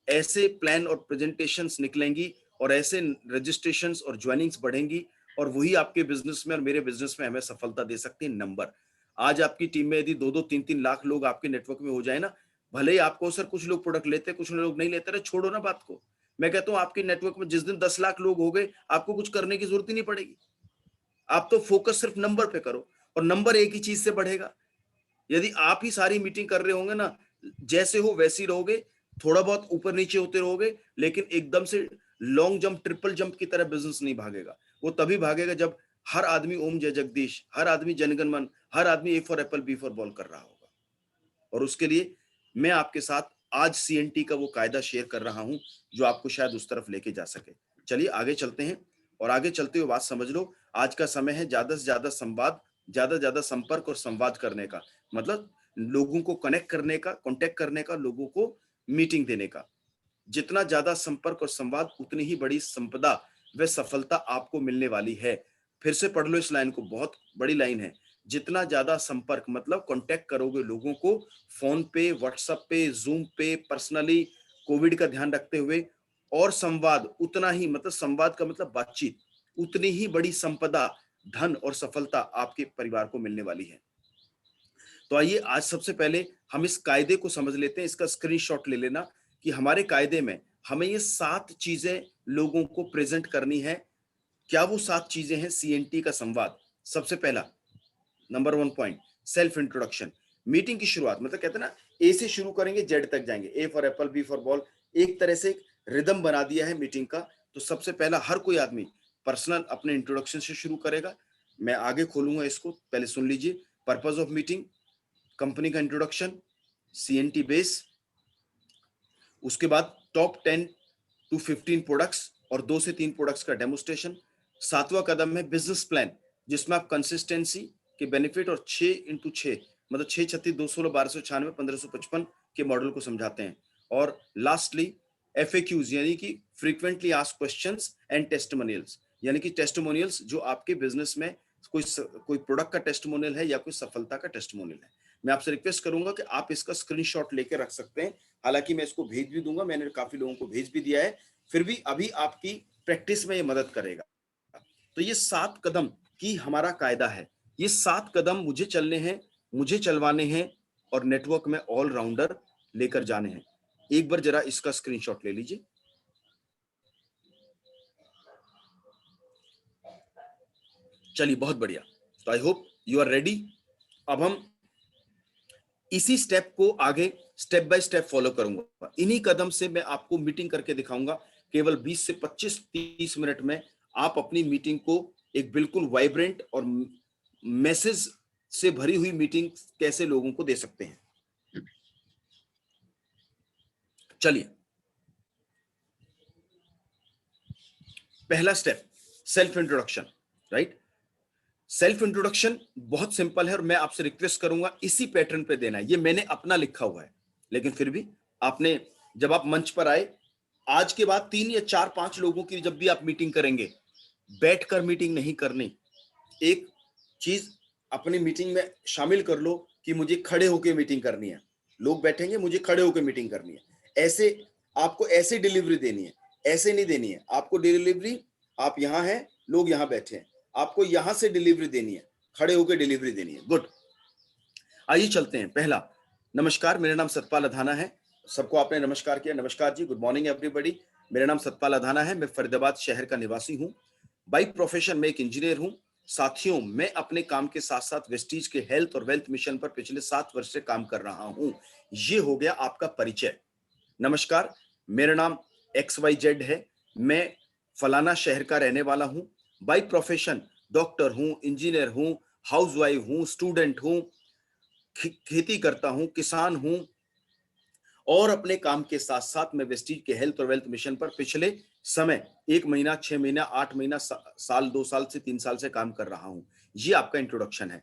ऐसे प्लान और प्रेजेंटेशंस निकलेंगी और ऐसे रजिस्ट्रेशंस और ज्वाइनिंग्स बढ़ेंगी, और वही आपके बिजनेस में और मेरे बिजनेस में हमें सफलता दे सकती है। नंबर, आज आपकी टीम में यदि 2-2 3-3 लाख लोग आपके नेटवर्क में हो जाए ना, भले ही आपको सर कुछ लोग प्रोडक्ट लेते, कुछ लोग नहीं लेते, छोड़ो ना बात को। मैं कहता हूं आपके नेटवर्क में जिस दिन 10 लाख लोग हो गए, आपको कुछ करने की जरूरत ही नहीं पड़ेगी। आप तो फोकस सिर्फ नंबर पे करो, और नंबर एक ही चीज से बढ़ेगा। यदि आप ही सारी मीटिंग कर रहे होंगे ना, जैसे हो वैसे ही रहोगे, थोड़ा बहुत ऊपर नीचे होते रहोगे, लेकिन एकदम से लॉन्ग जंप, ट्रिपल जंप की तरह बिजनेस नहीं भागेगा। वो तभी भागेगा जब हर आदमी ओम जय जगदीश, हर आदमी जनगण मन, हर आदमी a for apple b for ball कर रहा होगा। और उसके लिए मैं आपके साथ आज सीएनटी का वो कायदा शेयर कर रहा हूं जो आपको शायद उस तरफ लेके जा सके। चलिए आगे चलते हैं, और आगे चलते हुए बात समझ लो, आज का समय है ज्यादा से ज्यादा संवाद, ज्यादा से ज्यादा संपर्क और संवाद करने का, मतलब लोगों को कनेक्ट करने का, कांटेक्ट करने का, लोगों को मीटिंग देने का। जितना ज्यादा संपर्क और संवाद, उतनी ही बड़ी संपदा व सफलता आपको मिलने वाली है। फिर से पढ़ लो इस लाइन को, बहुत बड़ी लाइन है। जितना ज्यादा संपर्क मतलब कांटेक्ट करोगे लोगों को, फोन पे, व्हाट्सएप पे, जूम पे, पर्सनली, कोविड का ध्यान रखते हुए, और संवाद उतना ही, मतलब संवाद का मतलब बातचीत, उतनी ही बड़ी संपदा, धन और सफलता आपके परिवार को मिलने वाली है। तो आइए आज सबसे पहले हम इस कायदे को समझ लेते हैं। इसका स्क्रीनशॉट ले लेना कि हमारे कायदे में हमें ये 7 चीजें लोगों को प्रेजेंट करनी है। क्या वो 7 चीजें हैं? सीएनटी का संवाद। सबसे पहला, number 1 point, self introduction. Meeting की शुरुआत, मतलब कहते हैं ना, ए से शुरू करेंगे जेड तक जाएंगे, a for apple, b for ball, एक तरह से एक रिदम बना दिया है मीटिंग का। तो सबसे पहला हर कोई आदमी पर्सनल अपने इंट्रोडक्शन से शुरू करेगा। मैं आगे खोलूंगा इसको, पहले सुन लीजिए। पर्पस ऑफ मीटिंग, कंपनी का इंट्रोडक्शन, सीएनटी बेस, उसके बाद टॉप 10 टू 15 प्रोडक्ट्स और 2 से 3 प्रोडक्ट्स का डेमोस्ट्रेशन। 7वां कदम है बिजनेस प्लान, जिसमें आप कंसिस्टेंसी के बेनिफिट और 6x6, मतलब 6 36 216 1296 1555 के मॉडल को समझाते हैं। और लास्टली एफएक्यूज, यानी कि frequently asked questions and testimonials, यानी कि टेस्टिमोनियल्स जो आपके बिजनेस में कोई प्रोडक्ट का टेस्टिमोनियल है या कोई सफलता का टेस्टिमोनियल है। मैं आपसे रिक्वेस्ट करूंगा कि आप इसका स्क्रीनशॉट लेके रख सकते हैं। हालांकि मैं इसको भेज भी दूंगा, मैंने काफी लोगों को भेज भी दिया है, फिर भी अभी आपकी प्रैक्टिस में ये मदद करेगा। तो ये 7 कदम की हमारा कायदा है। ये 7 कदम मुझे चलने हैं, मुझे चलवाने हैं, और नेटवर्क में ऑलराउंडर लेकर जाने हैं। एक बार जरा इसका स्क्रीनशॉट ले लीजिए। चलिए, बहुत बढ़िया। तो I hope you are ready. अब हम इसी स्टेप को आगे स्टेप बाय स्टेप फॉलो करूंगा। इन्हीं कदम से मैं आपको मीटिंग करके दिखाऊंगा। केवल 20 से 25-30 मिनट में आप अपनी मीटिंग को एक बिल्कुल वाइब्रेंट और मैसेज से भरी हुई मीटिंग कैसे लोगों को दे सकते हैं। चलिए, पहला step, self introduction, right. Self introduction बहुत सिंपल है, और मैं आपसे रिक्वेस्ट करूंगा इसी पैटर्न पे देना है। ये मैंने अपना लिखा हुआ है, लेकिन फिर भी आपने, जब आप मंच पर आए आज के बाद 3 या 4-5 लोगों की जब भी आप मीटिंग करेंगे, बैठकर मीटिंग नहीं करनी। एक चीज अपनी मीटिंग में शामिल कर लो कि मुझे खड़े होकर मीटिंग करनी है। लोग बैठेंगे, मुझे खड़े होकर मीटिंग करनी है। ऐसे आपको ऐसे डिलीवरी देनी है, ऐसे नहीं देनी है। आपको डिलीवरी, आप यहां हैं, लोग यहां बैठे हैं, आपको यहां से डिलीवरी देनी है, खड़े होकर डिलीवरी देनी है। गुड। आइए चलते हैं। पहला, नमस्कार, मेरा नाम सतपाल अधाना है। सबको आपने नमस्कार किया। नमस्कार जी, गुड मॉर्निंग एवरीबॉडी। मेरा नाम सतपाल अधाना है, मैं फरीदाबाद शहर का निवासी हूं। बाई प्रोफेशन में एक इंजीनियर हूं। साथियों, मैं अपने काम के साथ साथ वेस्टीज के हेल्थ और वेल्थ मिशन पर पिछले 7 वर्ष से काम कर रहा हूं। ये हो गया आपका परिचय। नमस्कार, मेरा नाम XYZ है। मैं फलाना शहर का रहने वाला हूं। बाई प्रोफेशन डॉक्टर हूं, इंजीनियर हूं, हाउसवाइफ हूं, स्टूडेंट हूं, खेती करता हूं, किसान हूं और अपने काम के साथ साथ मैं वेस्टीज के हेल्थ और वेल्थ मिशन पर पिछले समय 1 महीना, 6 महीना, 8 महीना, साल, 2 साल से 3 साल से काम कर रहा हूं। ये आपका इंट्रोडक्शन है।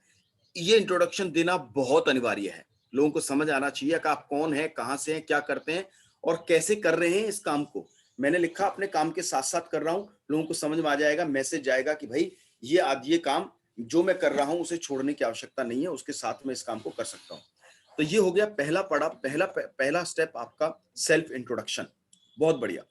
ये इंट्रोडक्शन देना बहुत अनिवार्य है। लोगों को समझ आना चाहिए कि आप कौन हैं, कहां से हैं, क्या करते हैं और कैसे कर रहे हैं इस काम को। मैंने लिखा अपने काम के साथ साथ कर रहा हूं। लोगों को समझ में आ जाएगा, मैसेज जाएगा कि भाई ये आज ये काम जो मैं कर रहा हूं उसे छोड़ने की आवश्यकता नहीं है, उसके साथ में इस काम को कर सकता हूं। तो ये हो गया पहला पड़ा, पहला स्टेप आपका सेल्फ इंट्रोडक्शन। बहुत बढ़िया।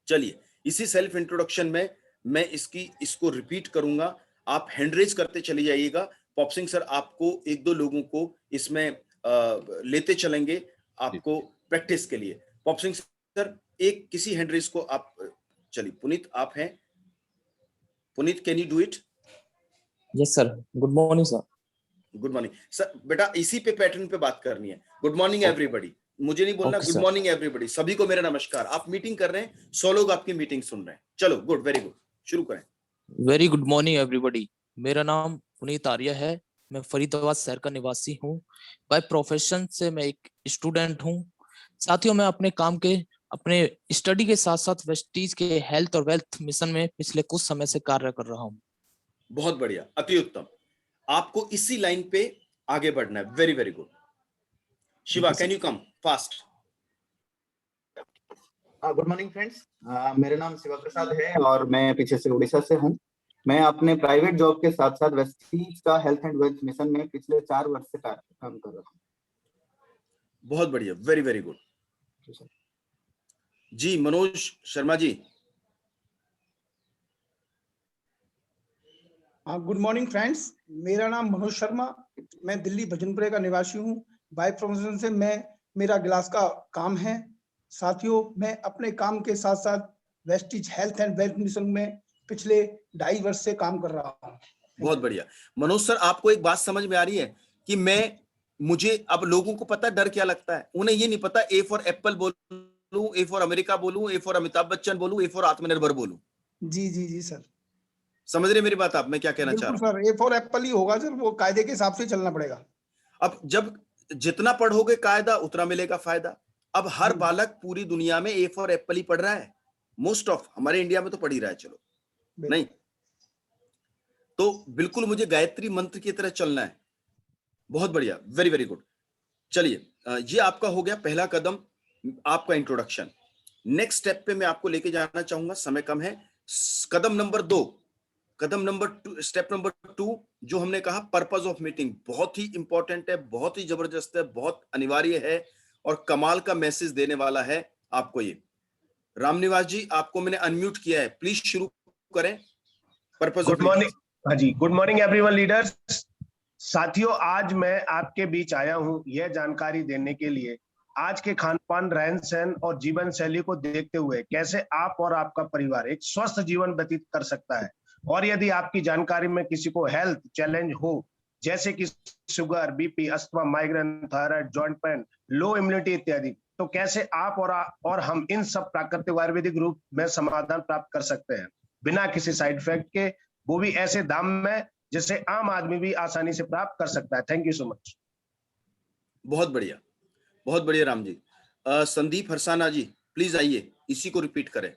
चलिए, इसी सेल्फ इंट्रोडक्शन में मैं इसको रिपीट करूंगा। आप हैंड रेज करते चले जाइएगा। पॉपसिंग सर आपको 1-2 लोगों को इसमें लेते चलेंगे आपको प्रैक्टिस के लिए। पॉपसिंग सर, एक किसी हैंड रेज को आप, चलिए पुनीत आप हैं। Puneet, can you do it? Yes sir. Good morning sir. Good morning sir. बेटा इसी पे पैटर्न पे बात करनी है। Good morning everybody. मुझे नहीं बोलना गुड मॉर्निंग एवरीबॉडी। सभी को मेरा नमस्कार। आप मीटिंग कर रहे हैं, 100 लोग आपकी मीटिंग सुन रहे हैं। चलो, गुड, वेरी गुड, शुरू करें। Very good morning everybody. मेरा नाम पुनीत आर्य है। मैं फरीदाबाद शहर का निवासी हूँ। बाय प्रोफेशन से मैं एक स्टूडेंट हूँ। साथियों, मैं अपने स्टडी के साथ साथ वेस्टीज के हेल्थ और वेल्थ मिशन में पिछले कुछ समय से कार्य कर रहा हूँ। बहुत बढ़िया, अति उत्तम। आपको इसी लाइन पे आगे बढ़ना है। Very very good. Shiva, can you come fast? Good morning friends. मेरा नाम शिवा प्रसाद है और मैं पीछे से उड़ीसा से हूँ। मैं अपने प्राइवेट जॉब के साथ साथ वेस्टीज का हेल्थ एंड वेल्थ मिशन में पिछले 4 वर्ष से काम कर रहा हूँ। बहुत बढ़िया, वेरी वेरी गुड। जी Manoj Sharma ji. Good morning friends. मेरा नाम मनोज शर्मा, मैं दिल्ली भजनपुरे का निवासी हूँ। बाय प्रोफेशन से मेरा ग्लास का काम है। साथियों, मैं अपने काम के साथ साथ Vestige health and wealth mission में पिछले 2.5 वर्ष से काम कर रहा हूँ। बहुत बढ़िया। मनोज सर, आपको एक बात समझ में आ रही है कि मुझे अब लोगों को पता डर क्या लगता है? उन्हें ये नहीं पता ए फॉर एप्पल बोलूं, ए फॉर अमेरिका बोलूं, ए फॉर अमिताभ बच्चन बोलूं, ए फॉर आत्मनिर्भर बोलूं। जी जी जी सर। समझ रहे मेरी बात आप? मैं क्या कहना चाह रहा हूं? बिल्कुल सर, ए फॉर एप्पल ही होगा सर, वो कायदे के हिसाब से चलना पड़ेगा। अब जब जितना पढ़ोगे कायदा उतना मिलेगा फायदा। अब हर बालक पूरी दुनिया में ए फॉर एप्पल ही पढ़ रहा है। मोस्ट ऑफ हमारे इंडिया में तो पढ़ ही रहा है। चलो नहीं तो बिल्कुल मुझे गायत्री मंत्र की तरह चलना है। बहुत बढ़िया, वेरी वेरी गुड। चलिए, ये आपका हो गया पहला कदम, आपका इंट्रोडक्शन। नेक्स्ट स्टेप पे मैं आपको लेके जाना चाहूंगा, समय कम है। कदम नंबर 2, स्टेप नंबर 2 जो हमने कहा, पर्पस ऑफ मीटिंग, बहुत ही इंपॉर्टेंट है, बहुत ही जबरदस्त है, बहुत अनिवार्य है और कमाल का मैसेज देने वाला है आपको ये। रामनिवास जी, आपको मैंने अनम्यूट किया है, प्लीज शुरू करें। Purpose of good morning. हाँ जी, गुड मॉर्निंग एवरीवन लीडर्स। साथियों, आज मैं आपके बीच आया हूं यह जानकारी देने के लिए, आज के खान पान, रहन सहन और जीवन शैली को देखते हुए कैसे आप और आपका परिवार एक स्वस्थ जीवन व्यतीत कर सकता है। और यदि आपकी जानकारी में किसी को हेल्थ चैलेंज हो, जैसे कि sugar, BP, asthma, migraine, thyroid, joint pain, लो इम्यूनिटी इत्यादि, तो कैसे आप और हम इन सब प्राकृतिक आयुर्वेदिक रूप में समाधान प्राप्त कर सकते हैं बिना किसी साइड इफेक्ट के, वो भी ऐसे दाम में जिसे आम आदमी भी आसानी से प्राप्त कर सकता है। Thank you so much. बहुत बढ़िया राम जी। संदीप हरसाना जी, प्लीज आइए, इसी को रिपीट करें।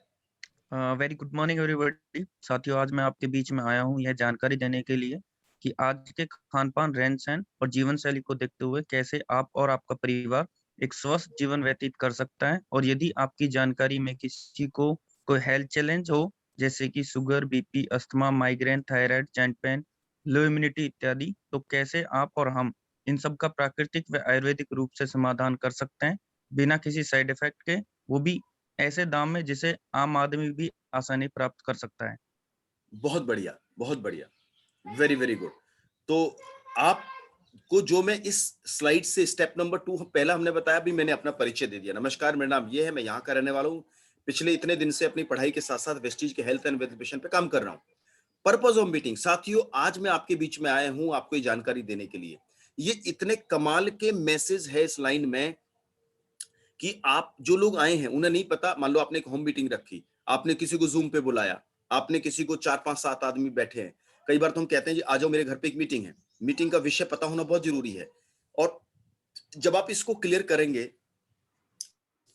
Very good morning everybody. साथियों, आज मैं आपके बीच में आया हूं यह जानकारी देने के लिए कि आज के खान पान, रहन सहन और जीवन शैली को देखते हुए कैसे आप और आपका परिवार एक स्वस्थ जीवन व्यतीत कर सकता है। और यदि आपकी जानकारी में किसी को कोई हेल्थ चैलेंज हो, जैसे कि sugar, BP, asthma, migraine, thyroid, joint pain, लो इम्यूनिटी इत्यादि, तो कैसे आप और हम इन सब का प्राकृतिक व आयुर्वेदिक रूप से समाधान कर सकते हैं बिना किसी साइड इफेक्ट के, वो भी ऐसे दाम में जिसे आम आदमी भी आसानी प्राप्त कर सकता है। बहुत बढ़िया, बहुत बढ़िया, वेरी वेरी गुड। तो आपको जो मैं इस स्लाइड से स्टेप नंबर 2 पहला हमने बताया, अभी मैंने अपना परिचय दे दिया। नमस्कार, मेरा नाम ये है, मैं यहाँ का रहने वाला हूँ। पिछले इतने दिन से अपनी पढ़ाई के साथ-साथ वेस्टीज के हेल्थ एंड वेल्थ मिशन पे काम कर रहा हूँ। पर्पस ऑफ मीटिंग, साथियों आज मैं आपके बीच में आया हूँ आपको ये जानकारी देने के लिए। ये इतने कमाल के मैसेज है इस लाइन में कि आप जो लोग आए हैं उन्हें नहीं पता। मान लो आपने एक होम मीटिंग रखी, आपने किसी को जूम पे बुलाया, आपने किसी को 4 5 7 आदमी बैठे हैं। कई बार तो हम कहते हैं जी आ जाओ मेरे घर पे एक मीटिंग है। मीटिंग का विषय पता होना बहुत जरूरी है। और जब आप इसको क्लियर करेंगे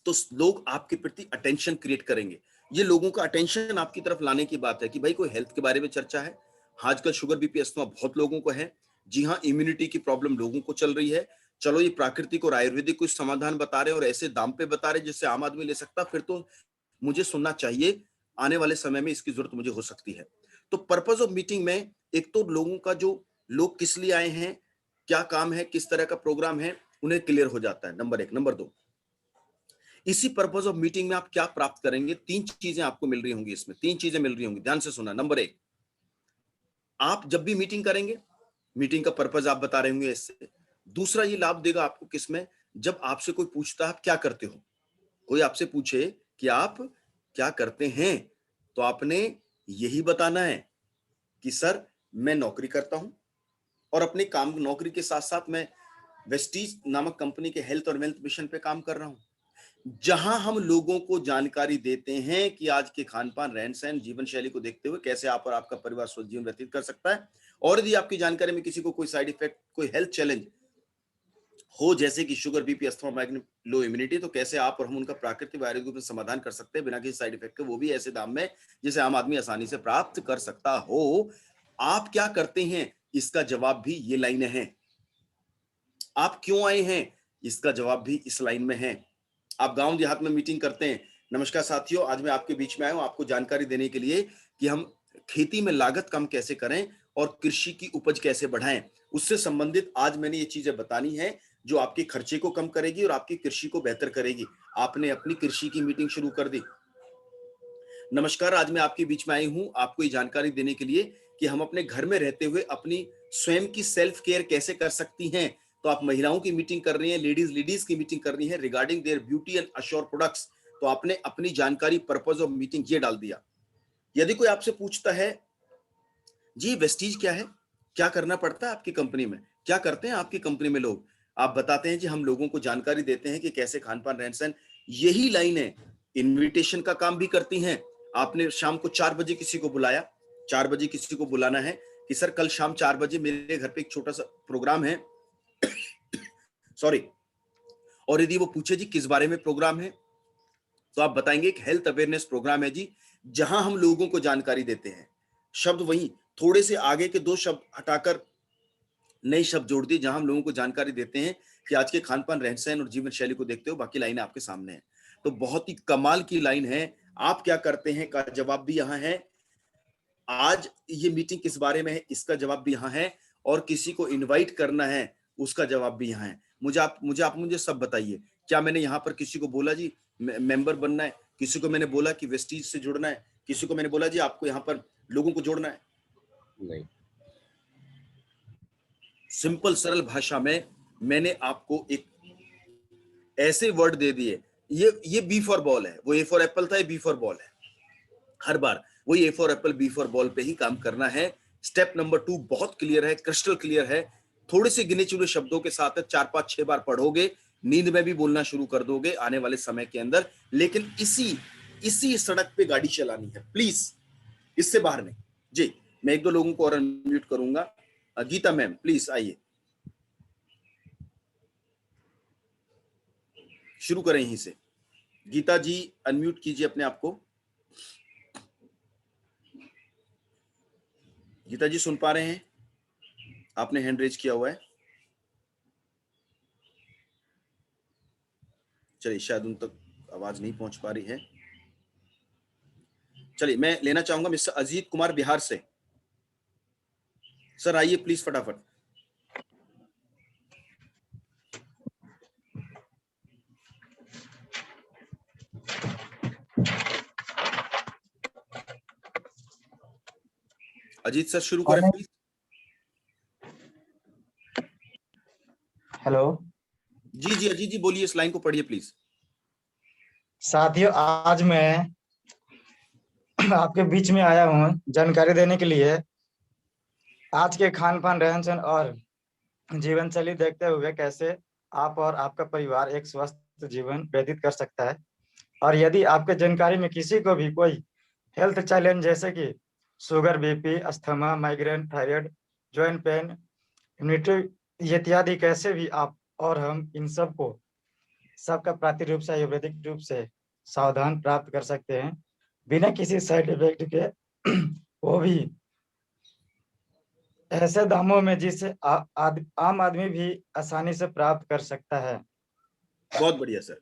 तो लोग आपके प्रति अटेंशन क्रिएट करेंगे। ये लोगों का अटेंशन आपकी तरफ लाने की बात है कि भाई कोई हेल्थ के बारे में चर्चा है। आजकल शुगर, बीपी, अस्थमा बहुत लोगों को है। जी हाँ, इम्यूनिटी की प्रॉब्लम लोगों को चल रही है। चलो ये प्राकृतिक और आयुर्वेदिक कुछ समाधान बता रहे हैं और ऐसे दाम पे बता रहे हैं जिससे आम आदमी ले सकता, फिर तो मुझे सुनना चाहिए। आने वाले समय में इसकी जरूरत मुझे हो सकती है। तो पर्पस ऑफ मीटिंग में एक तो लोगों का जो लोग किस लिए आए हैं, क्या काम है, किस तरह का प्रोग्राम है, उन्हें क्लियर हो जाता है। नंबर 1। नंबर 2, इसी पर्पस ऑफ मीटिंग में आप क्या प्राप्त करेंगे। 3 चीजें आपको मिल रही होंगी इसमें, 3 चीजें मिल रही होंगी, ध्यान से सुना। नंबर 1, आप जब भी मीटिंग करेंगे, मीटिंग का पर्पस आप बता रहे होंगे इससे। दूसरा ये लाभ देगा आपको किसमें, जब आपसे कोई पूछता है आप क्या करते हो, कोई आपसे पूछे कि आप क्या करते हैं, तो आपने यही बताना है कि सर मैं नौकरी करता हूं और अपने काम नौकरी के साथ साथ मैं वेस्टीज नामक कंपनी के हेल्थ और वेल्थ मिशन पे काम कर रहा हूं, जहां हम लोगों को जानकारी देते हैं कि आज के खान पान, रहन सहन, जीवन शैली को देखते हुए कैसे आप और आपका परिवार स्वस्थ जीवन व्यतीत कर सकता है। और यदि आपकी जानकारी में किसी को कोई साइड इफेक्ट, कोई हेल्थ चैलेंज हो, जैसे कि शुगर, बीपी, अस्थमा, माइग्रेन, लो इम्यूनिटी, तो कैसे आप और हम उनका प्राकृतिक आयुर्वेदिक में समाधान कर सकते हैं बिना किसी साइड इफेक्ट के, वो भी ऐसे दाम में जिसे आम आदमी आसानी से प्राप्त कर सकता हो। आप क्या करते हैं, इसका जवाब भी ये लाइन है। आप क्यों आए हैं, इसका जवाब भी इस लाइन में है। आप गांव देहात में मीटिंग करते हैं। नमस्कार साथियों, आज मैं आपके बीच में आया हूं आपको जानकारी देने के लिए कि हम खेती में लागत कम कैसे करें और कृषि की उपज कैसे बढ़ाएं। उससे संबंधित आज मैंने ये चीजें बतानी है जो आपके खर्चे को कम करेगी और आपकी कृषि को बेहतर करेगी। आपने अपनी कृषि की मीटिंग शुरू कर दी। नमस्कार, आज मैं आपके बीच में आई हूं आपको ये जानकारी देने के लिए कि हम अपने घर में रहते हुए अपनी स्वयं की सेल्फ केयर कैसे कर सकती हैं। तो आप महिलाओं की मीटिंग कर रही हैं, लेडीज की मीटिंग कर रही है regarding their beauty and assure products, तो आपने अपनी जानकारी पर्पस ऑफ मीटिंग ये डाल दिया। यदि कोई आपसे पूछता है जी वेस्टीज क्या है, क्या करना पड़ता है आपकी कंपनी में, क्या करते हैं आपकी कंपनी में लोग, आप बताते हैं जी हम लोगों को जानकारी देते हैं कि कैसे खान पान, रहन सहन। यही लाइन है, इनविटेशन का काम भी करती हैं। आपने शाम को 4 बजे किसी को बुलाया, 4 बजे किसी को बुलाना है कि सर कल शाम 4 बजे मेरे घर पे एक छोटा सा प्रोग्राम है सॉरी। और यदि वो पूछे जी किस बारे में प्रोग्राम है, तो आप बताएंगे एक हेल्थ अवेयरनेस प्रोग्राम है जी, जहां हम लोगों को जानकारी देते हैं। शब्द वही, थोड़े से आगे के 2 शब्द हटाकर नए शब्द जोड़ दिए, जहां हम लोगों को जानकारी देते हैं कि आज के खान पान, रहन सहन और जीवन शैली को देखते हो। बाकी लाइनें आपके सामने है। तो बहुत ही कमाल की लाइन है। आप क्या करते हैं का जवाब भी यहां है। आज ये मीटिंग किस बारे में है इसका जवाब भी यहां है। और किसी को इनवाइट करना है उसका जवाब भी यहां है। मुझे सब बताइए, क्या मैंने यहाँ पर किसी को बोला जी मेंबर बनना है, किसी को मैंने बोला कि वेस्टीज से जुड़ना है, किसी को मैंने बोला जी आपको यहाँ पर लोगों को जोड़ना है? नहीं। सिंपल सरल भाषा में मैंने आपको एक ऐसे वर्ड दे दिए। ये बी फॉर बॉल है, वो ए फॉर एप्पल था, ये बी फॉर बॉल है। हर बार वही a for apple b for ball पे ही काम करना है। स्टेप नंबर 2 बहुत क्लियर है, क्रिस्टल क्लियर है। थोड़े से गिने चुने शब्दों के साथ 4 5 6 बार पढ़ोगे, नींद में भी बोलना शुरू कर दोगे आने वाले समय के अंदर। लेकिन इसी सड़क पे गाड़ी चलानी है, प्लीज इससे बाहर नहीं। जी मैं 1 2 लोगों को और अनम्यूट करूंगा। गीता मैम प्लीज आइए, शुरू करें यहीं से। गीता जी अनम्यूट कीजिए अपने आप को। गीता जी सुन पा रहे हैं? आपने हैंड रेज किया हुआ है। चलिए, शायद उन तक आवाज नहीं पहुंच पा रही है। चलिए, मैं लेना चाहूंगा मिस्टर अजीत कुमार बिहार से। सर आइए प्लीज फटाफट। अजीत सर शुरू करें प्लीज। हेलो जी जी अजीत जी बोलिए, इस लाइन को पढ़िए प्लीज। साथियों, आज मैं आपके बीच में आया हूँ जानकारी देने के लिए। आज के खान पान, रहन सहन और जीवन शैली देखते हुए कैसे आप और आपका परिवार एक स्वस्थ जीवन व्यतीत कर सकता है। और यदि आपके जानकारी में किसी को भी कोई हेल्थ चैलेंज जैसे कि sugar, BP, asthma, migraine, thyroid, joint pain, immunity इत्यादि, कैसे भी आप और हम इन सबका प्राकृतिक रूप से, आयुर्वेदिक रूप से सावधान प्राप्त कर सकते हैं बिना किसी साइड इफेक्ट के, वो भी ऐसे दामों में जिससे आम आदमी भी आसानी से प्राप्त कर सकता है। बहुत बढ़िया सर,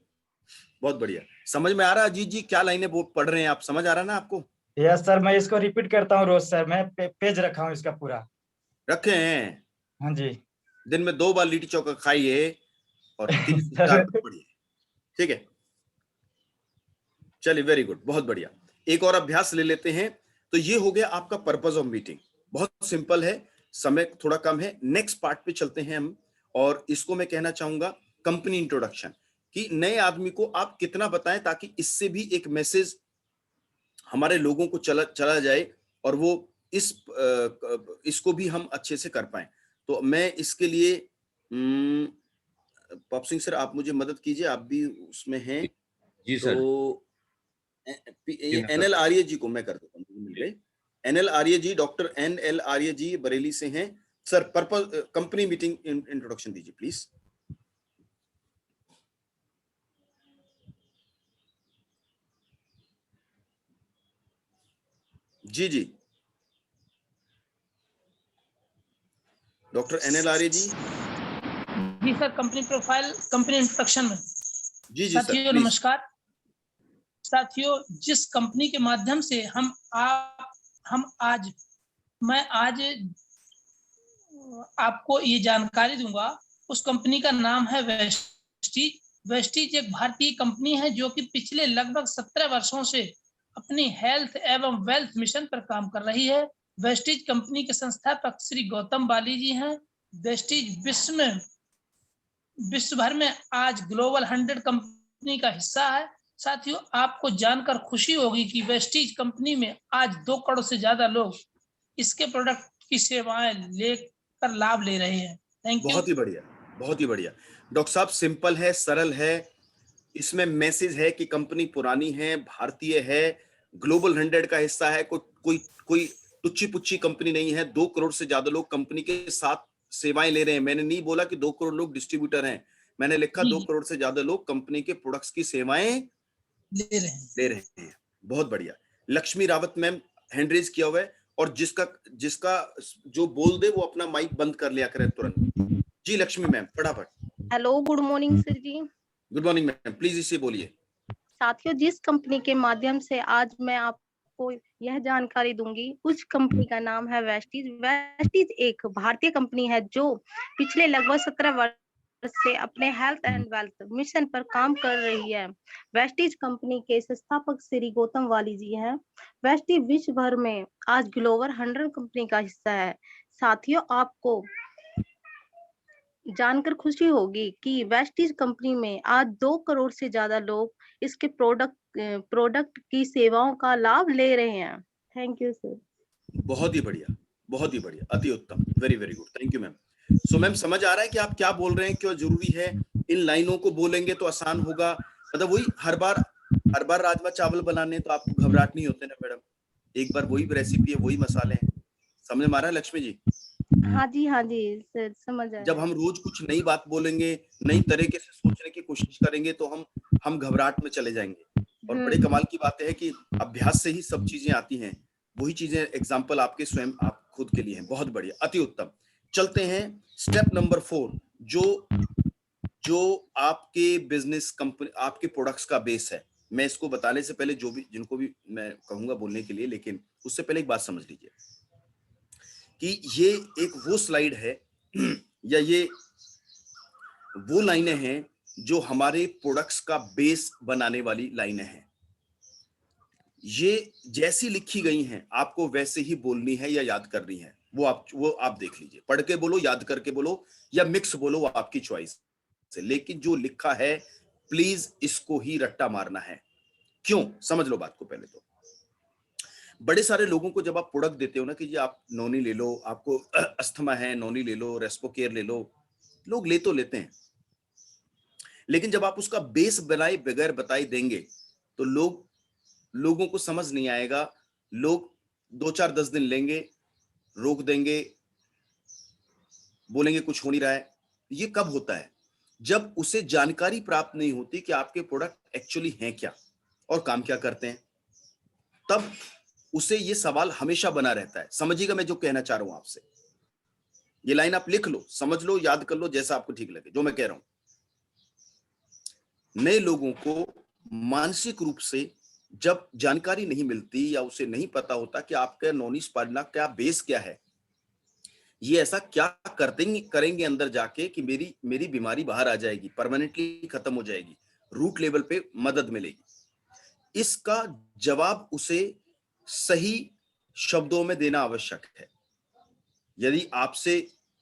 बहुत बढ़िया। समझ में आ रहा है अजीत जी क्या लाइनें पढ़ रहे हैं आप? समझ आ रहा है ना आपको? यस सर, मैं इसको रिपीट करता हूँ रोज सर। मैं पेज रखा हूँ इसका पूरा। रखे हैं? हाँ जी। दिन में 2 बार लिट्टी चोखा खाइए और 3 से 4 सर, बार पढ़िए, ठीक है? चलिए, वेरी गुड, बहुत बढ़िया। एक और अभ्यास ले लेते हैं। तो ये हो गया आपका पर्पस ऑफ मीटिंग। बहुत सिंपल है, समय थोड़ा कम है। नेक्स्ट पार्ट पे चलते हैं हम, और इसको मैं कहना चाहूंगा कंपनी इंट्रोडक्शन, कि नए आदमी को आप कितना बताएं ताकि इससे भी एक मैसेज हमारे लोगों को चला जाए और वो इसको भी हम अच्छे से कर पाए। तो मैं इसके लिए पॉप सिंह सर आप मुझे मदद कीजिए, आप भी उसमें हैं। जी सर। तो जी मैं एनएल आर्य जी को मैं कर देता हूँ, मिल गए। NL Arya ji, doctor NL Arya ji Bareilly से हैं। Sir purpose company meeting introduction दीजिए प्लीज। जी जी डॉक्टर एनएल आर्य जी। जी sir, company profile, company introduction में। जी जी सर साथियों प्लीज। नमस्कार। साथियों, जिस कंपनी के माध्यम से मैं आज आपको ये जानकारी दूंगा, उस कंपनी का नाम है वेस्टीज। वेस्टीज एक भारतीय कंपनी है जो कि पिछले लगभग 17 वर्षों से अपनी हेल्थ एवं वेल्थ मिशन पर काम कर रही है। वेस्टीज कंपनी के संस्थापक श्री गौतम बाली जी हैं। वेस्टीज विश्व भर में आज ग्लोबल 100 कंपनी का हिस्सा है। साथियों, आपको जानकर खुशी होगी कि वेस्टीज कंपनी में आज 2 करोड़ से ज्यादा लोग इसके प्रोडक्ट की सेवाएं लेकर लाभ ले रहे हैं। Thank you. बहुत ही बढ़िया, बहुत ही बढ़िया डॉक्टर साहब। सिंपल है, सरल है, इसमें मैसेज है कि कंपनी पुरानी है, भारतीय है, ग्लोबल 100 का हिस्सा है, कोई टुच्ची पुच्ची कंपनी नहीं है। 2 करोड़ से ज्यादा लोग कंपनी के साथ सेवाएं ले रहे हैं। मैंने नहीं बोला कि 2 करोड़ लोग डिस्ट्रीब्यूटर हैं, मैंने लिखा 2 करोड़ से ज्यादा लोग कंपनी के प्रोडक्ट्स की सेवाएं ले रहे हैं। बहुत बढ़िया। Lakshmi Rawat ma'am hand raise किया हुआ है, और जिसका जो बोल दे वो अपना माइक बंद कर लिया करे तुरंत। जी लक्ष्मी मैम फटाफट। हेलो, गुड मॉर्निंग सर जी। गुड मॉर्निंग मैम, प्लीज इसे बोलिए। साथियों, जिस कंपनी के माध्यम से आज मैं आपको यह जानकारी दूंगी, उस कंपनी का नाम है वेस्टीज। वेस्टीज एक भारतीय कंपनी है जो पिछले लगभग 17 वर्ष से अपने हेल्थ एंड वेल्थ मिशन पर काम कर रही है। वेस्टीज कंपनी के संस्थापक श्री गौतम वाली जी हैं। वेस्टीज विश्व भर में आज ग्लोबल 100 कंपनी का हिस्सा है। साथियों, आपको जानकर खुशी होगी कि वेस्टीज कंपनी में आज 2 करोड़ से ज्यादा लोग इसके प्रोडक्ट की सेवाओं का लाभ ले रहे हैं। Thank you sir. बहुत ही बढ़िया, बहुत ही बढ़िया, अति उत्तम, very very good, thank you ma'am. So ma'am समझ आ रहा है कि आप क्या बोल रहे हैं, क्यों जरूरी है। इन लाइनों को बोलेंगे तो आसान होगा। मतलब वही हर बार राजमा चावल बनाने तो आपको घबराहट नहीं होते ना मैडम? एक बार वही रेसिपी है, वही मसाले हैं। समझ में आ रहा है लक्ष्मी जी? हाँ जी सर, समझ आया। जब हम रोज कुछ नई बात बोलेंगे, नई तरीके से सोचने की कोशिश करेंगे, तो हम घबराहट में चले जाएंगे। और बड़े कमाल की बात है कि अभ्यास से ही सब चीजें आती हैं। वही चीजें एग्जाम्पल आपके स्वयं आप खुद के लिए हैं। बहुत बढ़िया, अति उत्तम। चलते हैं स्टेप नंबर 4, जो आपके बिजनेस कंपनी, आपके प्रोडक्ट्स का बेस है। मैं इसको बताने से पहले जो भी जिनको भी मैं कहूंगा बोलने के लिए, लेकिन उससे पहले एक बात समझ लीजिए कि ये एक वो स्लाइड है या ये वो लाइनें हैं जो हमारे प्रोडक्ट्स का बेस बनाने वाली लाइनें हैं। ये जैसी लिखी गई हैं आपको वैसे ही बोलनी है या याद करनी है, वो आप देख लीजिए। पढ़ के बोलो, याद करके बोलो या मिक्स बोलो, वो आपकी चॉइस है। लेकिन जो लिखा है प्लीज इसको ही रट्टा मारना है। क्यों? समझ लो बात को पहले तो। बड़े सारे लोगों को जब आप प्रोडक्ट देते हो ना कि ये आप नोनी ले लो, आपको अस्थमा है नोनी ले लो, रेस्पोकेयर ले लो, लोग ले तो लेते हैं, लेकिन जब आप उसका बेस बनाए बगैर बताए देंगे तो लोगों को समझ नहीं आएगा। लोग 2-4-10 दिन लेंगे, रोक देंगे, बोलेंगे कुछ हो नहीं रहा है। ये कब होता है? जब उसे जानकारी प्राप्त नहीं होती कि आपके प्रोडक्ट एक्चुअली हैं क्या और काम क्या करते हैं, तब उसे ये सवाल हमेशा बना रहता है। समझिएगा मैं जो कहना चाह रहा हूं आपसे। ये लाइन आप लिख लो, समझ लो, याद कर लो, जैसा आपको ठीक लगे जो मैं कह रहा हूं। नए लोगों को मानसिक रूप से जब जानकारी नहीं मिलती या उसे नहीं पता होता कि आपका नॉनी स्पाइरना क्या बेस क्या है, ये ऐसा क्या करेंगे अंदर जाके कि मेरी बीमारी बाहर आ जाएगी, परमानेंटली खत्म हो जाएगी, रूट लेवल पे मदद मिलेगी। इसका जवाब उसे सही शब्दों में देना आवश्यक है। यदि आपसे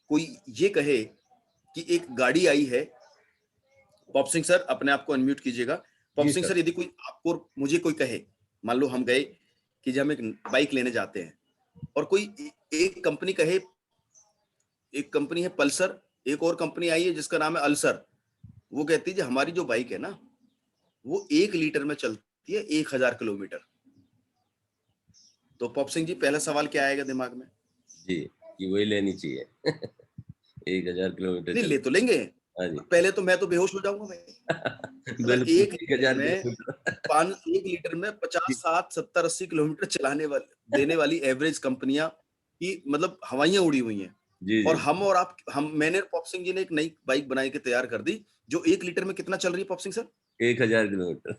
कोई ये कहे कि एक गाड़ी आई है, पॉप सिंह सर अपने आप को अनम्यूट कीजिएगा। पॉप सिंह सर, यदि कोई आपको मुझे कोई कहे, मान लो हम गए कि जब हम एक बाइक लेने जाते हैं और कोई एक कंपनी कहे, एक कंपनी है पल्सर, एक और कंपनी आई है जिसका नाम है अल्सर, वो कहती है हमारी जो बाइक है ना वो 1 लीटर में चलती है 1000 किलोमीटर। तो पॉप सिंह जी पहला सवाल क्या आएगा दिमाग में? जी कि वही लेनी चाहिए 1000 किलोमीटर नहीं ले तो लेंगे, पहले तो मैं तो बेहोश हो जाऊंगा भाई। मतलब 1 लीटर में 50, 60, 70, 80 किलोमीटर चलाने वाले देने वाली एवरेज कंपनियां की मतलब हवाइयां उड़ी हुई हैं। और मैंने पॉप सिंह जी ने एक नई बाइक बनाई के तैयार कर दी जो 1 लीटर में कितना चल रही है pop Singh sir? 1000 kilometre.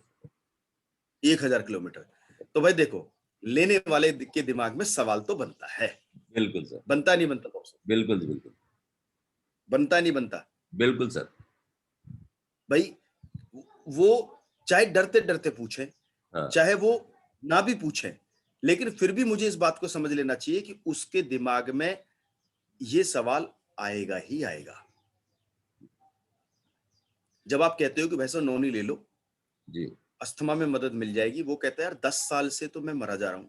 1000 kilometre. तो भाई देखो, लेने वाले के दिमाग में सवाल तो बनता है। बिल्कुल सर। बनता नहीं बनता पॉप सिंह? बिल्कुल बनता नहीं बनता? बिल्कुल सर। भाई वो चाहे डरते डरते पूछे, चाहे वो ना भी पूछे, लेकिन फिर भी मुझे इस बात को समझ लेना चाहिए कि उसके दिमाग में ये सवाल आएगा ही आएगा। जब आप कहते हो कि भैया नोनी ले लो जी, अस्थमा में मदद मिल जाएगी, वो कहता है यार 10 साल से तो मैं मरा जा रहा हूं,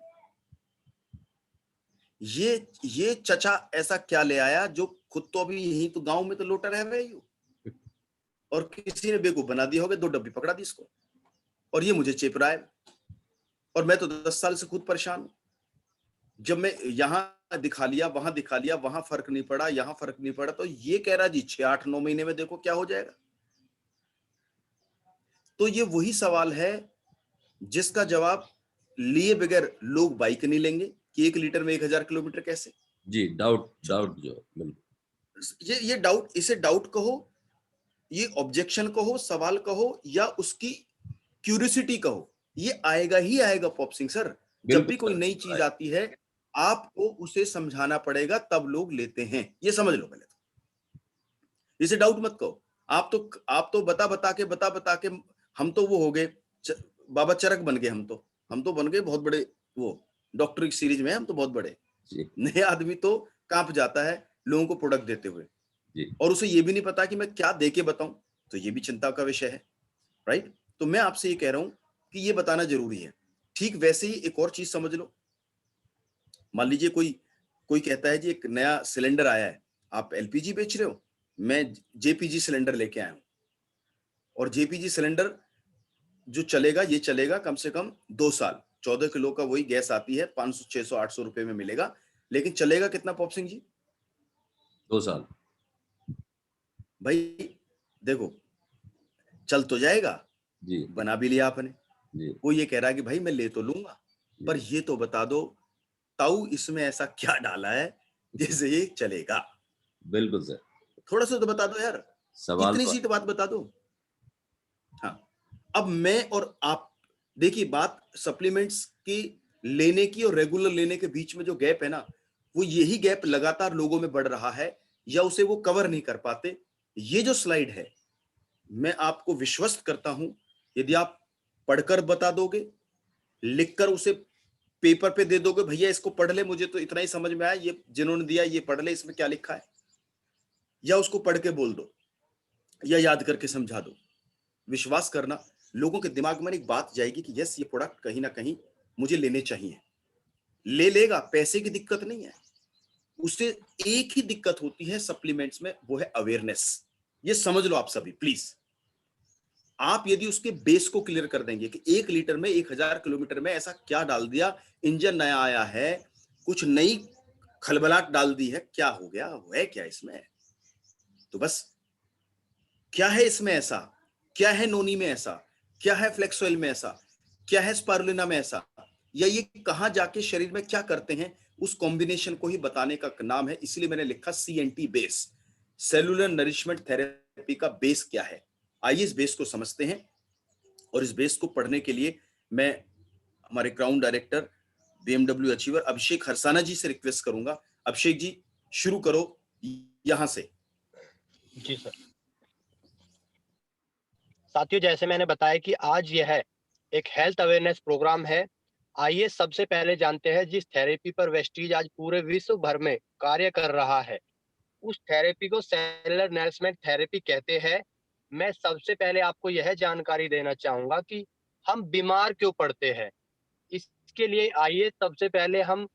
ये चचा ऐसा क्या ले आया जो खुद तो अभी यही तो गांव में तो लोटा रह रहे हो और किसी ने बेवकूफ बना दिया होगा, 2 डब्बी पकड़ा दी इसको और ये मुझे चेप रहा है और मैं तो 10 साल से खुद परेशान हूं। जब मैं यहां दिखा लिया, वहां दिखा लिया, वहां फर्क नहीं पड़ा, यहां फर्क नहीं पड़ा, तो ये कह रहा जी 6-8-9 महीने में देखो क्या हो जाएगा। तो ये वही सवाल है जिसका जवाब लिए बगैर लोग बाइक नहीं लेंगे कि 1 लीटर में 1000 किलोमीटर कैसे। जी, डाउट जो ये डाउट, इसे डाउट कहो, ये ऑब्जेक्शन कहो, सवाल कहो या उसकी क्यूरियोसिटी कहो, ये आएगा ही आएगा पॉप सिंह सर। जब भी कोई नई चीज आती है आपको उसे समझाना पड़ेगा, तब लोग लेते हैं, ये समझ लो पहले तो। इसे डाउट मत कहो। आप तो बता के हम तो वो हो गए बाबा चरक बन गए, हम तो बन गए बहुत बड़े, वो डॉक्टर की सीरीज में हम तो बहुत बड़े। नए आदमी तो कांप जाता है लोगों को प्रोडक्ट देते हुए और उसे ये भी नहीं पता कि मैं क्या दे के बताऊं, तो ये भी चिंता का विषय है, राइट। तो मैं आपसे ये कह रहा हूं कि ये बताना जरूरी है। ठीक वैसे ही एक और चीज समझ लो, मान लीजिए कोई कहता है जी एक नया सिलेंडर आया है, आप एलपीजी बेच रहे हो, मैं जेपीजी सिलेंडर लेके आया हूं और जेपीजी सिलेंडर जो चलेगा, ये चलेगा कम से कम 2 साल। 14 किलो का वही गैस आती है, 500, 600, 800 रुपए में मिलेगा, लेकिन चलेगा कितना पॉप सिंह जी? 2 साल। भाई देखो, चल तो जाएगा जी, बना भी लिया आपने जी। वो ये कह रहा है कि भाई मैं ले तो लूंगा, पर ये तो बता दो ताऊ इसमें ऐसा क्या डाला है जिससे ये चलेगा। बिल्कुल सर, थोड़ा सा तो बता दो यार। सवाल इतनी तो सी तो बात बता दो। हाँ, अब मैं और आप देखिए, बात सप्लीमेंट्स की लेने की और रेगुलर लेने के बीच में जो गैप है ना, वो यही गैप लगातार लोगों में बढ़ रहा है या उसे वो कवर नहीं कर पाते। ये जो स्लाइड है, मैं आपको विश्वस्त करता हूं, यदि आप पढ़कर बता दोगे, लिखकर उसे पेपर पे दे दोगे, भैया इसको पढ़ ले, मुझे तो इतना ही समझ में आया, ये जिन्होंने दिया ये पढ़ ले, इसमें क्या लिखा है, या उसको पढ़ के बोल दो या याद करके समझा दो, विश्वास करना लोगों के दिमाग में एक बात जाएगी कि यस, ये प्रोडक्ट कहीं ना कहीं मुझे लेने चाहिए। ले लेगा, पैसे की दिक्कत नहीं है, उसे एक ही दिक्कत होती है सप्लीमेंट्स में, वो है अवेयरनेस। ये समझ लो आप सभी प्लीज। आप यदि उसके बेस को क्लियर कर देंगे कि 1 लीटर में 1000 किलोमीटर में ऐसा क्या डाल दिया, इंजन नया आया है, कुछ नई खलबलाहट डाल दी है, क्या हो गया, है क्या इसमें, तो बस क्या है इसमें ऐसा, क्या है नोनी में ऐसा, क्या है फ्लेक्स ऑयल में ऐसा, क्या है स्पारुलिना में ऐसा, या ये कहां जाके शरीर में क्या करते हैं, उस कॉम्बिनेशन को ही बताने का नाम है। इसलिए मैंने लिखा CNT base, cellular nourishment therapy का बेस क्या है। आइए इस बेस को समझते हैं, और इस बेस को पढ़ने के लिए मैं हमारे क्राउन डायरेक्टर BMW अचीवर अभिषेक हरसाना जी से रिक्वेस्ट करूंगा। अभिषेक जी शुरू करो यहां से। जी सर। साथियों, जैसे मैंने बताया कि आज यह एक हेल्थ अवेयरनेस प्रोग्राम है। आइए सबसे पहले जानते हैं जिस थेरेपी पर वेस्टीज आज पूरे विश्व भर में कार्य कर रहा है, उस थेरेपी को सेलुलर नरिशमेंट थेरेपी कहते हैं। मैं सबसे पहले आपको यह जानकारी देना चाहूंगा कि हम बीमार क्यों पड़ते हैं। इसके लिए आइए सबसे पहले हम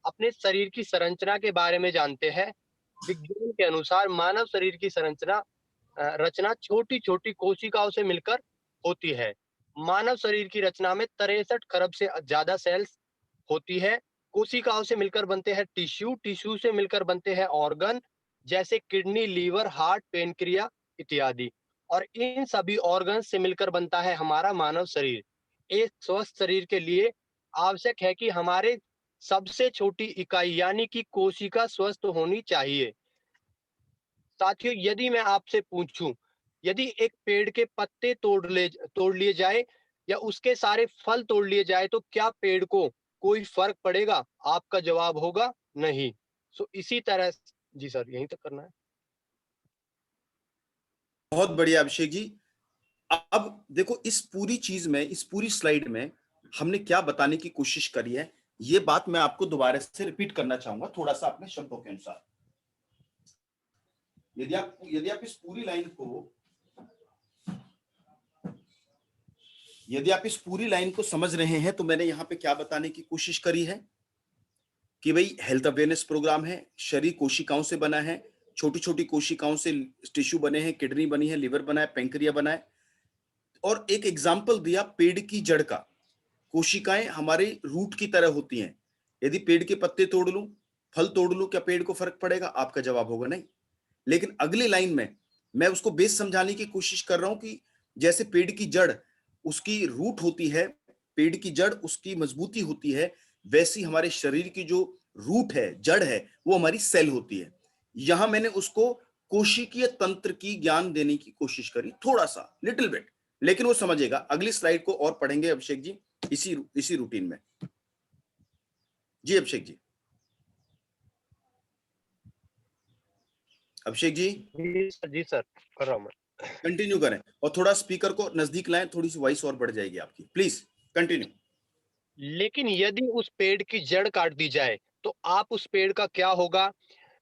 अपने शरीर की संरचना के बारे में जानते हैं। विज्ञान के अनुसार मानव शरीर की रचना छोटी छोटी कोशिकाओं से मिलकर होती है। मानव शरीर की रचना में 63 खरब से ज्यादा सेल्स होती है। कोशिकाओं से मिलकर बनते हैं टिश्यू, टिश्यू से मिलकर बनते हैं ऑर्गन, जैसे किडनी, लीवर, हार्ट, पेनक्रिया इत्यादि। और इन सभी ऑर्गन से मिलकर बनता है हमारा मानव शरीर। एक स्वस्थ शरीर के लिए आवश्यक है कि हमारे सबसे छोटी इकाई यानी कि कोशिका स्वस्थ होनी चाहिए। साथियों, यदि मैं आपसे पूछूं, यदि एक पेड़ के पत्ते तोड़ लिए जाए या उसके सारे फल तोड़ लिए जाए तो क्या पेड़ को कोई फर्क पड़ेगा? आपका जवाब होगा नहीं। सो इसी तरह, जी सर, यहीं तक करना है। बहुत बढ़िया अभिषेक जी। अब देखो, इस पूरी चीज में, इस पूरी स्लाइड में हमने क्या बताने की कोशिश करी है, ये बात मैं आपको दोबारा से रिपीट करना चाहूंगा, थोड़ा सा अपने शब्दों के अनुसार। यदि आप इस पूरी लाइन को समझ रहे हैं, तो मैंने यहां पे क्या बताने की कोशिश करी है कि भाई हेल्थ अवेयरनेस प्रोग्राम है, शरीर कोशिकाओं से बना है, छोटी छोटी कोशिकाओं से टिश्यू बने हैं, किडनी बनी है, लिवर बना है, पेंक्रिया बना है, और एक एग्जाम्पल दिया पेड़ की जड़ का। कोशिकाएं हमारे रूट की तरह होती हैं। यदि पेड़ के पत्ते तोड़ लूं, फल तोड़ लूं, क्या पेड़ को फर्क पड़ेगा? आपका जवाब होगा नहीं। लेकिन अगली लाइन में मैं उसको बेस समझाने की कोशिश कर रहा हूं कि जैसे पेड़ की जड़ उसकी रूट होती है, पेड़ की जड़ उसकी मजबूती होती है, वैसी हमारे शरीर की जो रूट है, जड़ है, वो हमारी सेल होती है। यहां मैंने उसको कोशिकीय तंत्र की ज्ञान देने की कोशिश करी, थोड़ा सा, लिटिल बिट, लेकिन वो समझेगा। अगली स्लाइड को और पढ़ेंगे अभिषेक जी इसी रूटीन में। जी अभिषेक जी। अभिषेक जी। जी सर, कर रहा हूं मैं। कंटिन्यू करें और थोड़ा स्पीकर को नजदीक लाएं, थोड़ी सी वॉइस और बढ़ जाएगी आपकी, प्लीज कंटिन्यू। लेकिन यदि उस पेड़ की जड़ काट दी जाए तो आप उस पेड़ का क्या होगा?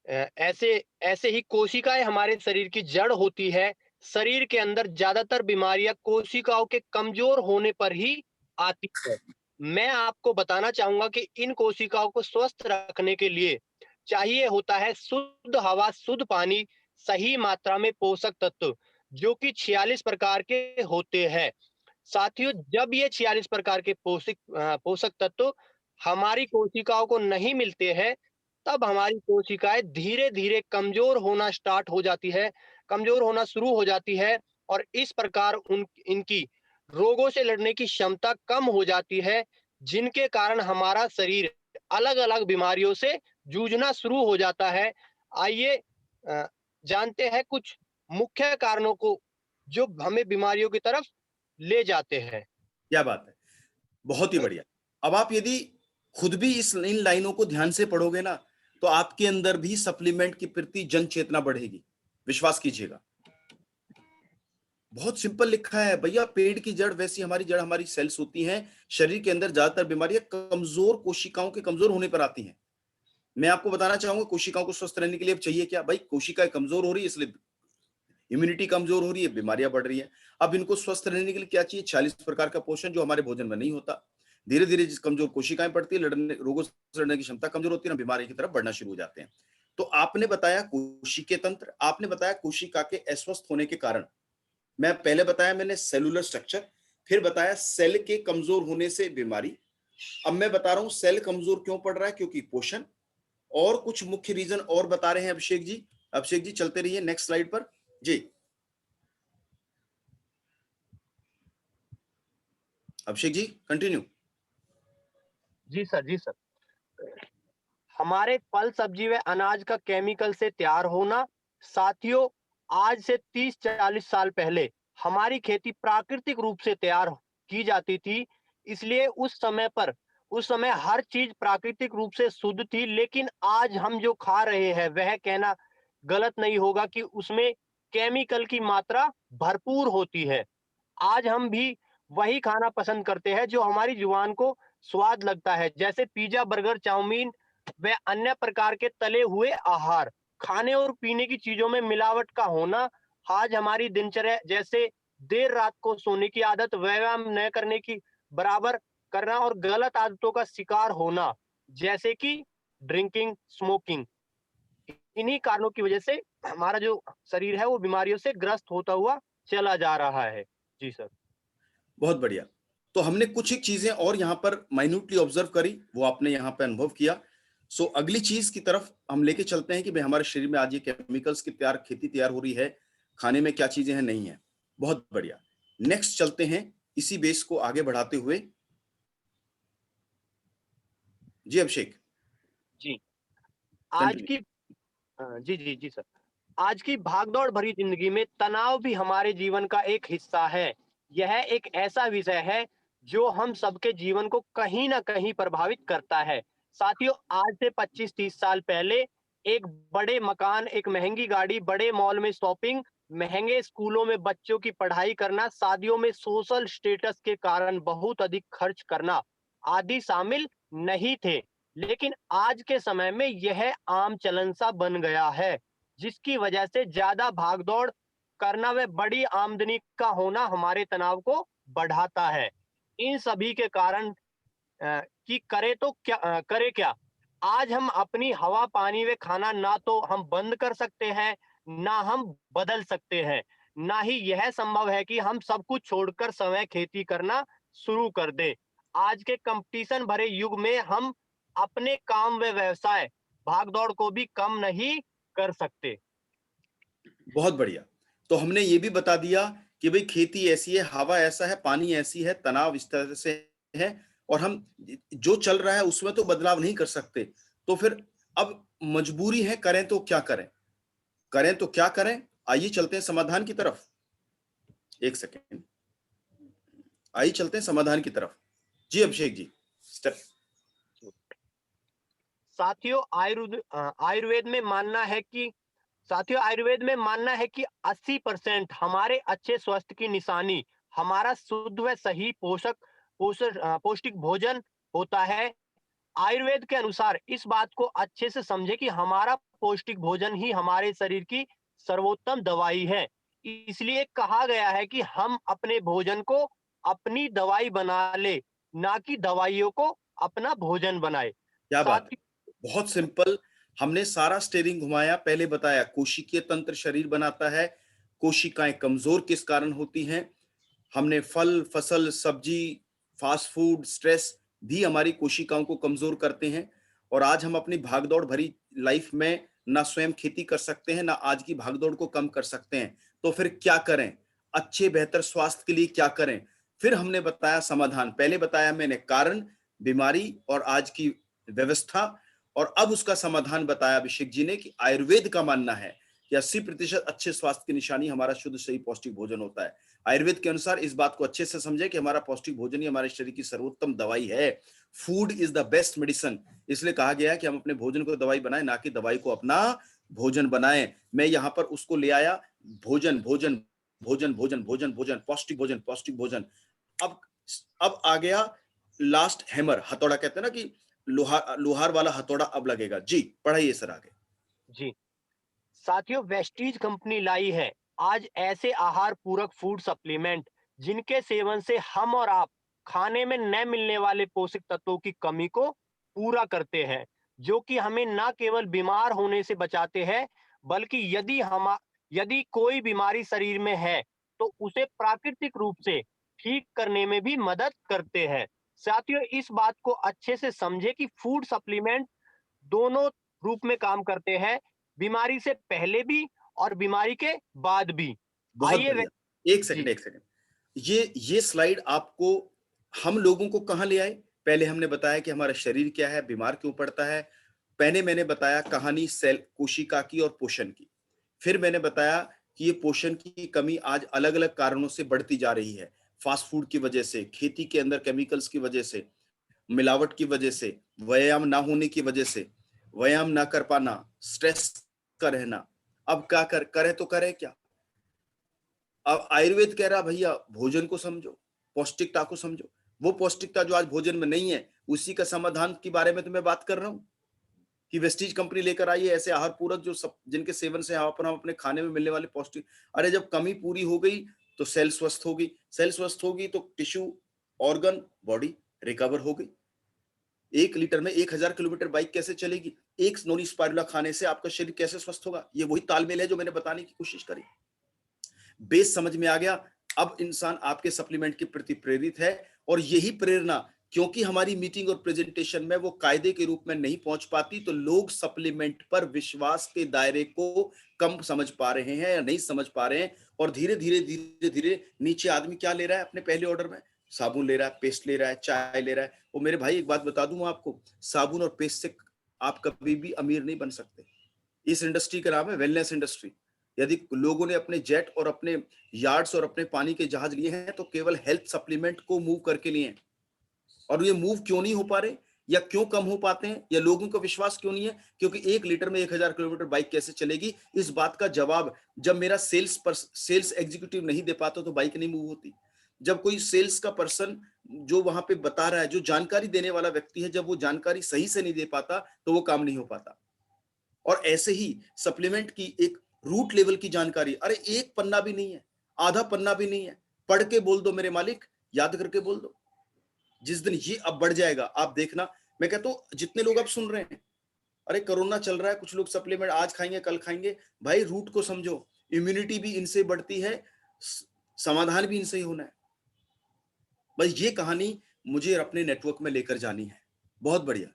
ऐसे ही कोशिकाएं हमारे शरीर की जड़ होती है। शरीर के अंदर ज्यादातर बीमारियां कोशिकाओं के कमजोर होने पर ही आती है। मैं आपको बताना चाहूंगा कि इन कोशिकाओं को स्वस्थ रखने के लिए चाहिए होता है शुद्ध हवा, शुद्ध पानी, सही मात्रा में पोषक तत्व, जो कि 46 प्रकार के होते हैं। साथियों, जब ये 46 प्रकार के पोषक तत्व हमारी कोशिकाओं को नहीं मिलते हैं, तब हमारी कोशिकाएं धीरे धीरे कमजोर होना स्टार्ट हो जाती है, कमजोर होना शुरू हो जाती है, और इस प्रकार इनकी रोगों से लड़ने की क्षमता कम हो जाती है, जिनके कारण हमारा शरीर अलग अलग बीमारियों से जूझना शुरू हो जाता है। आइए जानते हैं कुछ मुख्य कारणों को जो हमें बीमारियों की तरफ ले जाते हैं। क्या बात है, बहुत ही बढ़िया। अब आप यदि खुद भी इन लाइनों को ध्यान से पढ़ोगे ना, तो आपके अंदर भी सप्लीमेंट के प्रति जन चेतना बढ़ेगी, विश्वास कीजिएगा। बहुत सिंपल लिखा है भैया, पेड़ की जड़ वैसी हमारी जड़, हमारी सेल्स होती हैं। शरीर के अंदर ज्यादातर बीमारियां कमजोर कोशिकाओं के कमजोर होने पर आती हैं। मैं आपको बताना चाहूंगा कोशिकाओं को स्वस्थ रहने के लिए अब चाहिए क्या? भाई कोशिकाएं कमजोर हो रही है, इसलिए इम्यूनिटी कमजोर हो रही है, बीमारियां बढ़ रही है। अब इनको स्वस्थ रहने के लिए क्या चाहिए? 40 प्रकार का पोषण जो हमारे भोजन में नहीं होता। धीरे धीरे जिस कमजोर कोशिकाएं पड़ती है, लड़ने रोगों से लड़ने की क्षमता कमजोर होती है ना, बीमारी की तरफ बढ़ना शुरू हो जाते हैं। तो आपने बताया कोशिकीय तंत्र, आपने बताया कोशिका के अस्वस्थ होने के कारण। मैं पहले बताया मैंने सेलुलर स्ट्रक्चर, फिर बताया सेल के कमजोर होने से बीमारी। अब मैं बता रहा हूं सेल कमजोर क्यों पड़ रहा है, क्योंकि पोषण। और कुछ मुख्य रीजन और बता रहे हैं अभिषेक जी। अभिषेक जी चलते रहिए नेक्स्ट स्लाइड पर जी। अभिषेक जी कंटिन्यू। जी सर, जी सर। हमारे फल सब्जी व अनाज का केमिकल से तैयार होना। साथियों, आज से 30-40 साल पहले हमारी खेती प्राकृतिक रूप से तैयार की जाती थी, इसलिए उस समय हर चीज प्राकृतिक रूप से शुद्ध थी। लेकिन आज हम जो खा रहे हैं वह कहना गलत नहीं होगा कि उसमें केमिकल की मात्रा भरपूर होती है। आज हम भी वही खाना पसंद करते हैं जो हमारी जुबान को स्वाद लगता है, जैसे पिज्जा, बर्गर, चाउमीन व अन्य प्रकार के तले हुए आहार। खाने और पीने की चीजों में मिलावट का होना आज हमारी दिनचर्या, जैसे देर रात को सोने की आदत, व्यायाम न करने की बराबर करना और गलत आदतों का शिकार होना, जैसे कि ड्रिंकिंग, स्मोकिंग। इन्हीं कारणों की वजह से हमारा जो शरीर है वो बीमारियों से ग्रस्त होता हुआ चला जा रहा है। जी सर। बहुत बढ़िया। तो हमने कुछ एक चीजें और यहाँ पर माइन्यूटली ऑब्जर्व करी, वो आपने यहाँ पे अनुभव किया। सो अगली चीज की तरफ हम लेके चलते हैं कि भाई हमारे शरीर में आज ये केमिकल्स की खेती तैयार हो रही है, खाने में क्या चीजें हैं, नहीं है। बहुत बढ़िया। नेक्स्ट चलते हैं इसी बेस को आगे बढ़ाते हुए। जी अभिषेक जी। आज की जी जी जी सर। आज की भागदौड़ भरी जिंदगी में तनाव भी हमारे जीवन का एक हिस्सा है। यह एक ऐसा विषय है जो हम सबके जीवन को कहीं ना कहीं प्रभावित करता है। साथियों, आज से 25-30 साल पहले एक बड़े मकान, एक महंगी गाड़ी, बड़े मॉल में शॉपिंग, महंगे स्कूलों में बच्चों की पढ़ाई करना, शादियों में सोशल स्टेटस के कारण बहुत अधिक खर्च करना आदि शामिल नहीं थे। लेकिन आज के समय में यह आम चलन सा बन गया है, जिसकी वजह से ज्यादा भागदौड़ करना व बड़ी आमदनी का होना हमारे तनाव को बढ़ाता है। इन सभी के कारण कि करे क्या। आज हम अपनी हवा, पानी व खाना ना तो हम बंद कर सकते हैं, ना हम बदल सकते हैं, ना ही यह संभव है कि हम सब कुछ छोड़कर समय खेती करना शुरू कर दें। आज के कंपटीशन भरे युग में हम अपने काम व व्यवसाय भागदौड़ को भी कम नहीं कर सकते। बहुत बढ़िया। तो हमने ये भी बता दिया कि भाई खेती ऐसी है, हवा ऐसा है, पानी ऐसी है, तनाव इस तरह से है, और हम जो चल रहा है उसमें तो बदलाव नहीं कर सकते। तो फिर अब मजबूरी है, करें तो क्या करें, करें तो क्या करें। आइए चलते हैं समाधान की तरफ। एक सेकेंड, आइए चलते हैं समाधान की तरफ। जी अभिषेक जी स्टेप। साथियों, आयुर्वेद में मानना है कि 80% हमारे अच्छे स्वास्थ्य की निशानी हमारा शुद्ध व सही पौष्टिक भोजन होता है। आयुर्वेद के अनुसार इस बात को अच्छे से समझे कि हमारा पौष्टिक भोजन ही हमारे शरीर की सर्वोत्तम दवाई है। इसलिए कहा गया है कि हम अपने भोजन को अपनी दवाई बना ले, ना कि दवाइयों को अपना भोजन बनाए। क्या बात है, बहुत सिंपल। हमने सारा स्टेरिंग घुमाया। पहले बताया कोशिकीय तंत्र शरीर बनाता है, कोशिकाएं कमजोर किस कारण होती हैं। हमने फल, फसल, सब्जी, फास्ट फूड, स्ट्रेस भी हमारी कोशिकाओं को कमजोर करते हैं। और आज हम अपनी भागदौड़ भरी लाइफ में ना स्वयं खेती कर सकते हैं, ना आज की भागदौड़ को कम कर सकते हैं। तो फिर क्या करें, अच्छे बेहतर स्वास्थ्य के लिए क्या करें। फिर हमने बताया समाधान। पहले बताया मैंने कारण, बीमारी और आज की व्यवस्था, और अब उसका समाधान बताया अभिषेक जी ने कि आयुर्वेद का मानना है कि 80% अच्छे स्वास्थ्य की निशानी हमारा शुद्ध सही पौष्टिक भोजन होता है। आयुर्वेद के अनुसार इस बात को अच्छे से समझे कि हमारा पौष्टिक भोजन ही हमारे शरीर की सर्वोत्तम दवाई है। Food is the best medicine, इसलिए कहा गया है कि हम अपने भोजन को दवाई बनाएं, ना कि दवाई को अपना भोजन बनाएं। मैं यहाँ पर उसको ले आया, भोजन भोजन भोजन भोजन भोजन भोजन, पौष्टिक भोजन पौष्टिक भोजन। अब आ गया लास्ट हैमर, हथौड़ा कहते हैं ना कि लोहार वाला हथौड़ा अब लगेगा। जी पढ़ाइए सर आगे। जी साथियों, वेस्टीज कंपनी लाई है आज ऐसे आहार पूरक फूड सप्लीमेंट जिनके सेवन से हम और आप खाने में न मिलने वाले पोषक तत्वों की कमी को पूरा करते हैं, जो कि हमें न केवल बीमार होने से बचाते हैं, बल्कि यदि कोई बीमारी शरीर में है तो उसे प्राकृतिक रूप से ठीक करने में भी मदद करते हैं। साथियों, इस बात को अच्छे से समझे कि फूड सप्लीमेंट दोनों रूप में काम करते हैं, बीमारी से पहले भी और बीमारी के बाद भी। बहुत बढ़िया। एक सेकंड, ये स्लाइड आपको हम लोगों को कहां ले आए? पहले हमने बताया कि हमारा शरीर क्या है, बीमार क्यों पड़ता है। पहले मैंने बताया कहानी सेल कोशिका की और पोषण की। फिर मैंने बताया कि ये पोषण की कमी आज अलग अलग कारणों से बढ़ती जा रही है। फास्ट फूड की वजह से, खेती के अंदर केमिकल्स की वजह से, मिलावट की वजह से, व्यायाम ना होने की वजह से, व्यायाम ना कर पाना, स्ट्रेस का रहना। अब क्या करे तो करे क्या? अब आयुर्वेद कह रहा भैया भोजन को समझो, पौष्टिकता को समझो। वो पौष्टिकता जो आज भोजन में नहीं है, उसी का समाधान के बारे में तो मैं बात कर रहा हूं कि वेस्टीज कंपनी लेकर आई है ऐसे आहार पूरक जो जिनके सेवन से हम अपने खाने में मिलने वाले पौष्टिक। अरे जब कमी पूरी हो गई तो सेल स्वस्थ होगी, सेल स्वस्थ होगी तो टिश्यू, ऑर्गन, बॉडी रिकवर हो गई। 1 लीटर में 1000 किलोमीटर बाइक कैसे चलेगी? एक नॉन स्पाइरुला खाने से आपका शरीर कैसे स्वस्थ होगा? ये वही तालमेल है जो मैंने बताने की कोशिश करी। बेस समझ में आ गया। अब इंसान आपके सप्लीमेंट के प्रति प्रेरित है, और यही प्रेरणा, क्योंकि हमारी मीटिंग और प्रेजेंटेशन में वो कायदे के रूप में नहीं पहुंच पाती, तो लोग सप्लीमेंट पर विश्वास के दायरे को कम समझ पा रहे हैं या नहीं समझ पा रहे हैं। और धीरे धीरे नीचे आदमी क्या ले रहा है अपने पहले ऑर्डर में? साबुन ले रहा है, पेस्ट ले रहा है, चाय ले रहा है। वो मेरे भाई एक बात बता दूं आपको, साबुन और पेस्ट से आप कभी भी अमीर नहीं बन सकते। इस इंडस्ट्री का नाम है वेलनेस इंडस्ट्री। यदि लोगों ने अपने जेट और अपने यार्ड्स और अपने पानी के जहाज लिए हैं तो केवल हेल्थ सप्लीमेंट को मूव करके लिए हैं। और ये मूव क्यों नहीं हो पा रहे, या क्यों कम हो पाते हैं, या लोगों का विश्वास क्यों नहीं है? क्योंकि 1 लीटर में 1000 किलोमीटर बाइक कैसे चलेगी, इस बात का जवाब जब मेरा सेल्स एग्जीक्यूटिव नहीं दे पाता तो बाइक नहीं मूव होती। जब कोई सेल्स का पर्सन जो वहां पे बता रहा है, जो जानकारी देने वाला व्यक्ति है, जब वो जानकारी सही से नहीं दे पाता तो वो काम नहीं हो पाता। और ऐसे ही सप्लीमेंट की एक रूट लेवल की जानकारी, अरे 1 पन्ना भी नहीं है, आधा पन्ना भी नहीं है, पढ़ के बोल दो मेरे मालिक, याद करके बोल दो। जिस दिन ये अब बढ़ जाएगा, आप देखना। मैं कहता हूं जितने लोग अब सुन रहे हैं, अरे कोरोना चल रहा है, कुछ लोग सप्लीमेंट आज खाएंगे कल खाएंगे, भाई रूट को समझो। इम्यूनिटी भी इनसे बढ़ती है, समाधान भी इनसे ही होना है। भाई ये कहानी मुझे अपने नेटवर्क में लेकर जानी है। बहुत बढ़िया।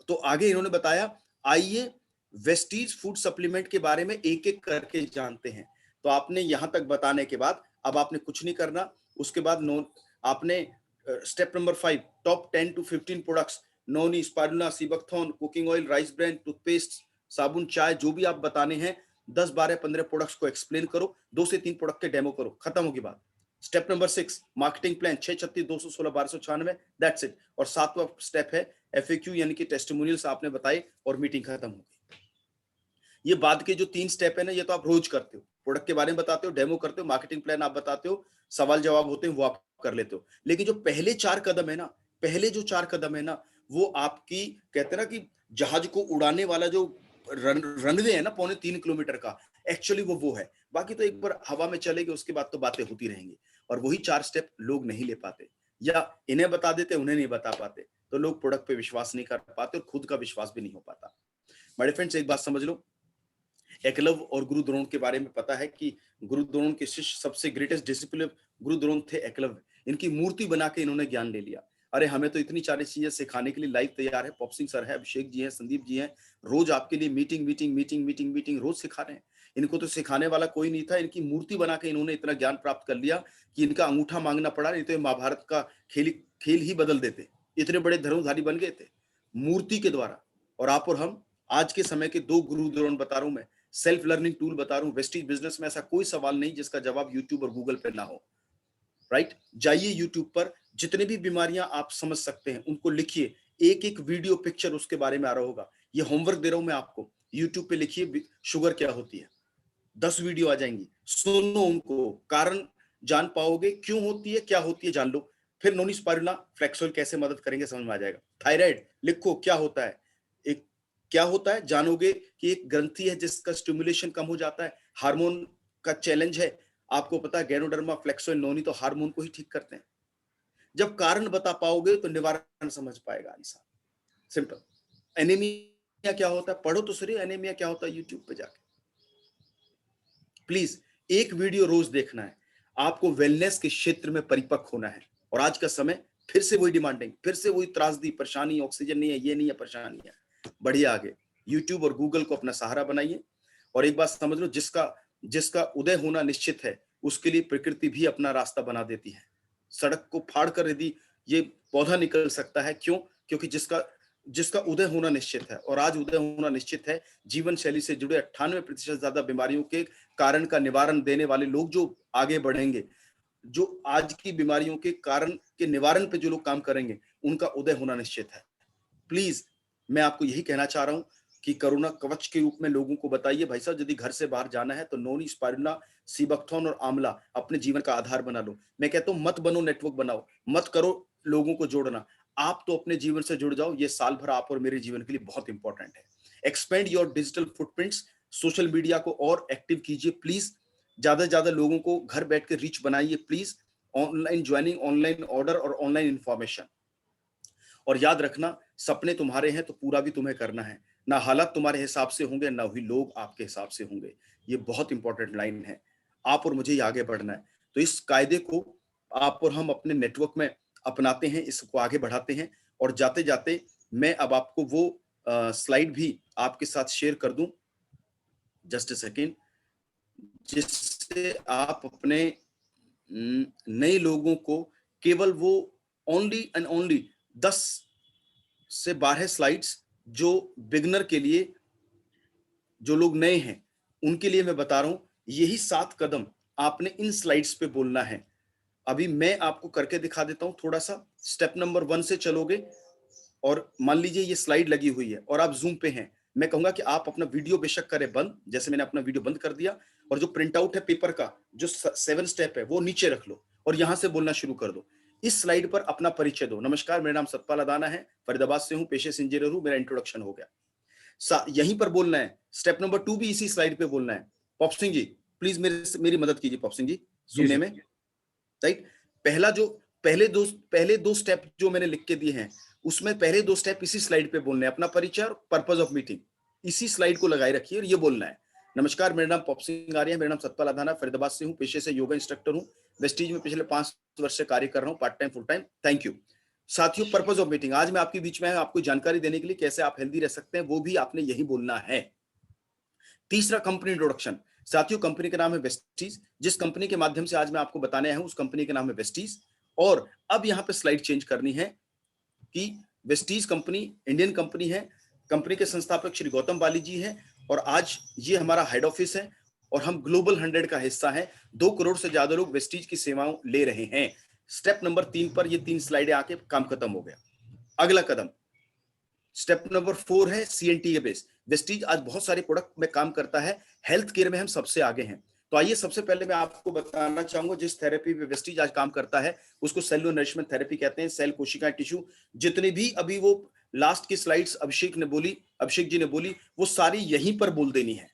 तो आगे इन्होंने बताया, आइए वेस्टीज फूड सप्लीमेंट के बारे में एक एक करके जानते हैं। तो आपने यहां तक बताने के बाद अब आपने कुछ नहीं करना। उसके बाद आपने step number 5, top 10 to 15 products, noni, spirulina, sea buckthorn, cooking oil, rice brand, toothpaste, साबुन, चाय, जो भी आप बताने हैं 10, 12, 15 प्रोडक्ट्स को एक्सप्लेन करो, 2 से 3 प्रोडक्ट के डेमो करो, खत्म होगी बात। Step number 6, marketing plan, 636 216 1296, that's it. और 7वां स्टेप है FAQ यानी कि टेस्टिमोनियल्स आपने बताए और मीटिंग खत्म हो गई। ये बाद के जो 3 स्टेप है ना, ये तो आप रोज करते हो, प्रोडक्ट के बारे में बताते हो, डेमो करते हो, मार्केटिंग प्लान आप बताते हो, सवाल जवाब होते हैं वो आप कर लेते हो। लेकिन जो पहले 4 कदम है ना, वो आपकी कहते हैं ना कि जहाज को उड़ाने वाला जो रनवे है ना 3.25 किलोमीटर का, एक्चुअली वो है। बाकी तो एक बार हवा में चलेगी, उसके बाद तो बातें होती रहेंगी। और वही 4 स्टेप लोग नहीं ले पाते, या इन्हें बता देते, उन्हें नहीं बता पाते, तो लोग प्रोडक्ट पे विश्वास नहीं कर पाते और खुद का विश्वास भी नहीं हो पाता। मेरे फ्रेंड्स, एक बात समझ लो, एकलव्य और गुरु द्रोण के बारे में पता है कि गुरु द्रोण के शिष्य सबसे ग्रेटेस्ट डिसिप्लिन गुरु द्रोण थे एकलव्य। इनकी मूर्ति बना के इन्होंने ज्ञान ले लिया। अरे हमें तो इतनी सारी चीजें सिखाने के लिए लाइव तैयार है। पॉप सिंह सर है, अभिषेक जी हैं, संदीप जी हैं, रोज आपके लिए मीटिंग रोज सिखा रहे हैं। इनको तो सिखाने वाला कोई नहीं था, इनकी मूर्ति बना के इन्होंने इतना ज्ञान प्राप्त कर लिया कि इनका अंगूठा मांगना पड़ा, नहीं तो महाभारत का खेल ही बदल देते। इतने बड़े धर्मधारी बन गए थे मूर्ति के द्वारा। और आप और हम आज के समय के 2 गुरु द्रोण बता रहा हूं मैं, सेल्फ लर्निंग टूल बता रहा हूँ। वेस्टीज बिजनेस में ऐसा कोई सवाल नहीं जिसका जवाब यूट्यूब और गूगल पे ना हो, राइट? जाइए यूट्यूब पर, जितने भी बीमारियां आप समझ सकते हैं उनको लिखिए, एक एक वीडियो पिक्चर उसके बारे में आ रहा होगा। ये होमवर्क दे रहा हूं मैं आपको, यूट्यूब पे लिखिए शुगर क्या होती है, 10 वीडियो आ जाएंगी, सुनो उनको, कारण जान पाओगे, क्यों होती है, क्या होती है जान लो। फिर नोनी स्पाइरुलिना फ्लेक्सोइल कैसे मदद करेंगे समझ में आ जाएगा। थायराइड लिखो क्या होता है, एक क्या होता है जानोगे कि एक ग्रंथि है जिसका स्टिमुलेशन कम हो जाता है, हार्मोन का चैलेंज है, आपको पता है गैनोडर्मा फ्लेक्सोइल नोनी तो हार्मोन को ही ठीक करते हैं। जब कारण बता पाओगे तो निवारण समझ पाएगा इंसान। सिंपल। एनीमिया क्या होता है पढ़ो तो सही, एनीमिया क्या होता है यूट्यूब पे जाके। प्लीज एक वीडियो रोज देखना है, आपको वेलनेस के क्षेत्र में परिपक्व होना है। और आज का समय फिर से वही डिमांडिंग, फिर से वही त्रासदी, परेशानी, ऑक्सीजन नहीं है, ये नहीं है, परेशानी है, बढ़िए आगे। यूट्यूब और गूगल को अपना सहारा बनाइए। और एक बात समझ लो, जिसका उदय होना निश्चित है उसके लिए प्रकृति भी अपना रास्ता बना देती है। सड़क को फाड़ कर यदि ये पौधा निकल सकता है, क्यों? क्योंकि जिसका उदय होना निश्चित है। और आज उदय होना निश्चित है। जीवन शैली से जुड़े 98% ज्यादा बीमारियों के कारण का निवारण देने वाले लोग जो आगे बढ़ेंगे, जो आज की बीमारियों के कारण के निवारण पे जो लोग काम करेंगे, उनका उदय होना निश्चित है। प्लीज मैं आपको यही कहना चाह रहा हूं कि कोरोना कवच के रूप में लोगों को बताइए, भाई साहब यदि घर से बाहर जाना है तो नोनी स्पाइरुलिना, सीबकथॉर्न और आंवला अपने जीवन का आधार बना लो। मैं कहता हूं मत बनो नेटवर्क बनाओ, मत करो लोगों को जोड़ना, आप तो अपने जीवन से जुड़ जाओ। ये साल भर आप और मेरे जीवन के लिए बहुत इंपॉर्टेंट है। Expand your digital footprints, social media को और एक्टिव कीजिए प्लीज। ज्यादा से ज्यादा लोगों को घर बैठ के रीच बनाइए please. Online joining, online order और ऑनलाइन इंफॉर्मेशन। और याद रखना, सपने तुम्हारे हैं तो पूरा भी तुम्हें करना है। ना हालात तुम्हारे हिसाब से होंगे, ना ही लोग आपके हिसाब से होंगे। ये बहुत इंपॉर्टेंट लाइन है। आप और मुझे ही आगे बढ़ना है। तो इस कायदे को आप और हम अपने नेटवर्क में अपनाते हैं, इसको आगे बढ़ाते हैं। और जाते जाते मैं अब आपको वो स्लाइड भी आपके साथ शेयर कर दूं, जस्ट अ सेकेंड, जिससे आप अपने नए लोगों को केवल वो ओनली एंड ओनली 10 से 12 स्लाइड्स जो बिगनर के लिए, जो लोग नए हैं उनके लिए मैं बता रहा हूं। यही 7 कदम आपने इन स्लाइड्स पे बोलना है। अभी मैं आपको करके दिखा देता हूं थोड़ा सा। स्टेप नंबर 1 से चलोगे और मान लीजिए ये स्लाइड लगी हुई है और आप जूम पे हैं, मैं कहूंगा कि आप अपना वीडियो बेशक करें बंद, जैसे मैंने अपना वीडियो बंद कर दिया, और जो प्रिंट आउट है पेपर का, जो 7 स्टेप है वो नीचे रख लो और यहां से बोलना शुरू कर दो। इस स्लाइड पर अपना परिचय दो। नमस्कार, मेरा नाम सतपाल अदाना है, फरीदाबाद से हूं, पेशे से इंजीनियर हूं, मेरा इंट्रोडक्शन हो गया। यहीं पर बोलना है। स्टेप नंबर 2 भी इसी स्लाइड पे बोलना है। पॉप सिंह जी प्लीज मेरी मदद कीजिए, पॉप सिंह जी सुनने में, राइट? पहले दो स्टेप जो मैंने लिख के दिए हैं उसमें पहले 2 स्टेप इसी स्लाइड पे बोलने हैं। अपना परिचय और पर्पस ऑफ मीटिंग इसी स्लाइड को लगाए रखिए और ये बोलना है। नमस्कार, मेरा नाम पॉप सिंह आर्य है, मेरा नाम सतपाल अदाना, फरीदाबाद से हूँ, पेशे से योगा इंस्ट्रक्टर हूँ, वेस्टीज में पिछले 5 वर्ष से कार्य कर रहा हूँ, part time full time. Thank you साथियों। पर्पस ऑफ मीटिंग, आज मैं आपके बीच में आपको जानकारी देने के लिए कैसे आप हेल्दी रह सकते हैं, वो भी आपने यही बोलना है। तीसरा, कंपनी इंट्रोडक्शन। साथियों, कंपनी का नाम है वेस्टीज। जिस कंपनी के माध्यम से आज मैं आपको बताने आया हूं उस कंपनी का नाम है वेस्टीज। और अब यहां पे स्लाइड चेंज करनी है कि वेस्टीज कंपनी इंडियन कंपनी है। कंपनी के संस्थापक श्री गौतम बाली जी हैं और आज ये हमारा हेड ऑफिस है और हम ग्लोबल 100 का हिस्सा हैं। 2 करोड़ से ज्यादा लोग वेस्टीज की सेवाओं ले रहे हैं। स्टेप नंबर 3 पर ये 3 स्लाइडें आके काम खत्म हो गया। अगला कदम स्टेप नंबर 4 है CNT के बेस। वेस्टीज आज बहुत सारे प्रोडक्ट में काम करता है, हेल्थ केयर में हम सबसे आगे हैं। तो आइए सबसे पहले मैं आपको बताना चाहूंगा जिस थेरेपी पे वेस्टीज आज काम करता है उसको सेलुलर नरिशमेंट थेरेपी कहते हैं। सेल, कोशिका, टिश्यू, जितने भी अभी वो लास्ट की स्लाइड्स अभिषेक जी ने बोली वो सारी यहीं पर बोल देनी है।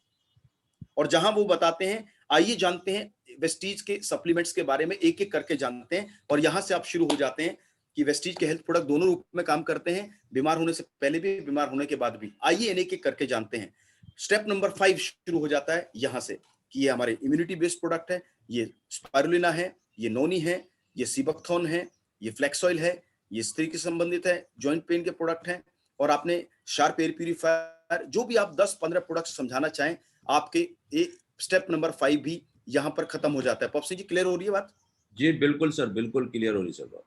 और जहां वो बताते हैं, आइए जानते हैं वेस्टीज के सप्लीमेंट्स के बारे में, एक एक करके जानते हैं। और यहां से आप शुरू हो जाते हैं कि वेस्टीज के हेल्थ प्रोडक्ट दोनों रूप में काम करते हैं, बीमार होने से पहले भी, बीमार होने के बाद भी। आइए एक एक करके जानते हैं। स्टेप नंबर 5 शुरू हो जाता है यहां से कि ये हमारे इम्यूनिटी बेस्ड प्रोडक्ट है, ये स्पाइरुलिना है, ये नोनी है, ये सीबकथॉर्न है, ये फ्लेक्सॉइल है, ये स्त्री के संबंधित है, जॉइंट पेन के प्रोडक्ट हैं। और आपने शार्प एयर प्यूरिफायर, जो भी आप 10-15 प्रोडक्ट समझाना चाहें, आपके एक स्टेप नंबर 5 भी यहां पर खत्म हो जाता है। पॉप सिंह जी क्लियर हो रही है बात? जी बिल्कुल सर, बिल्कुल क्लियर हो रही सर बात।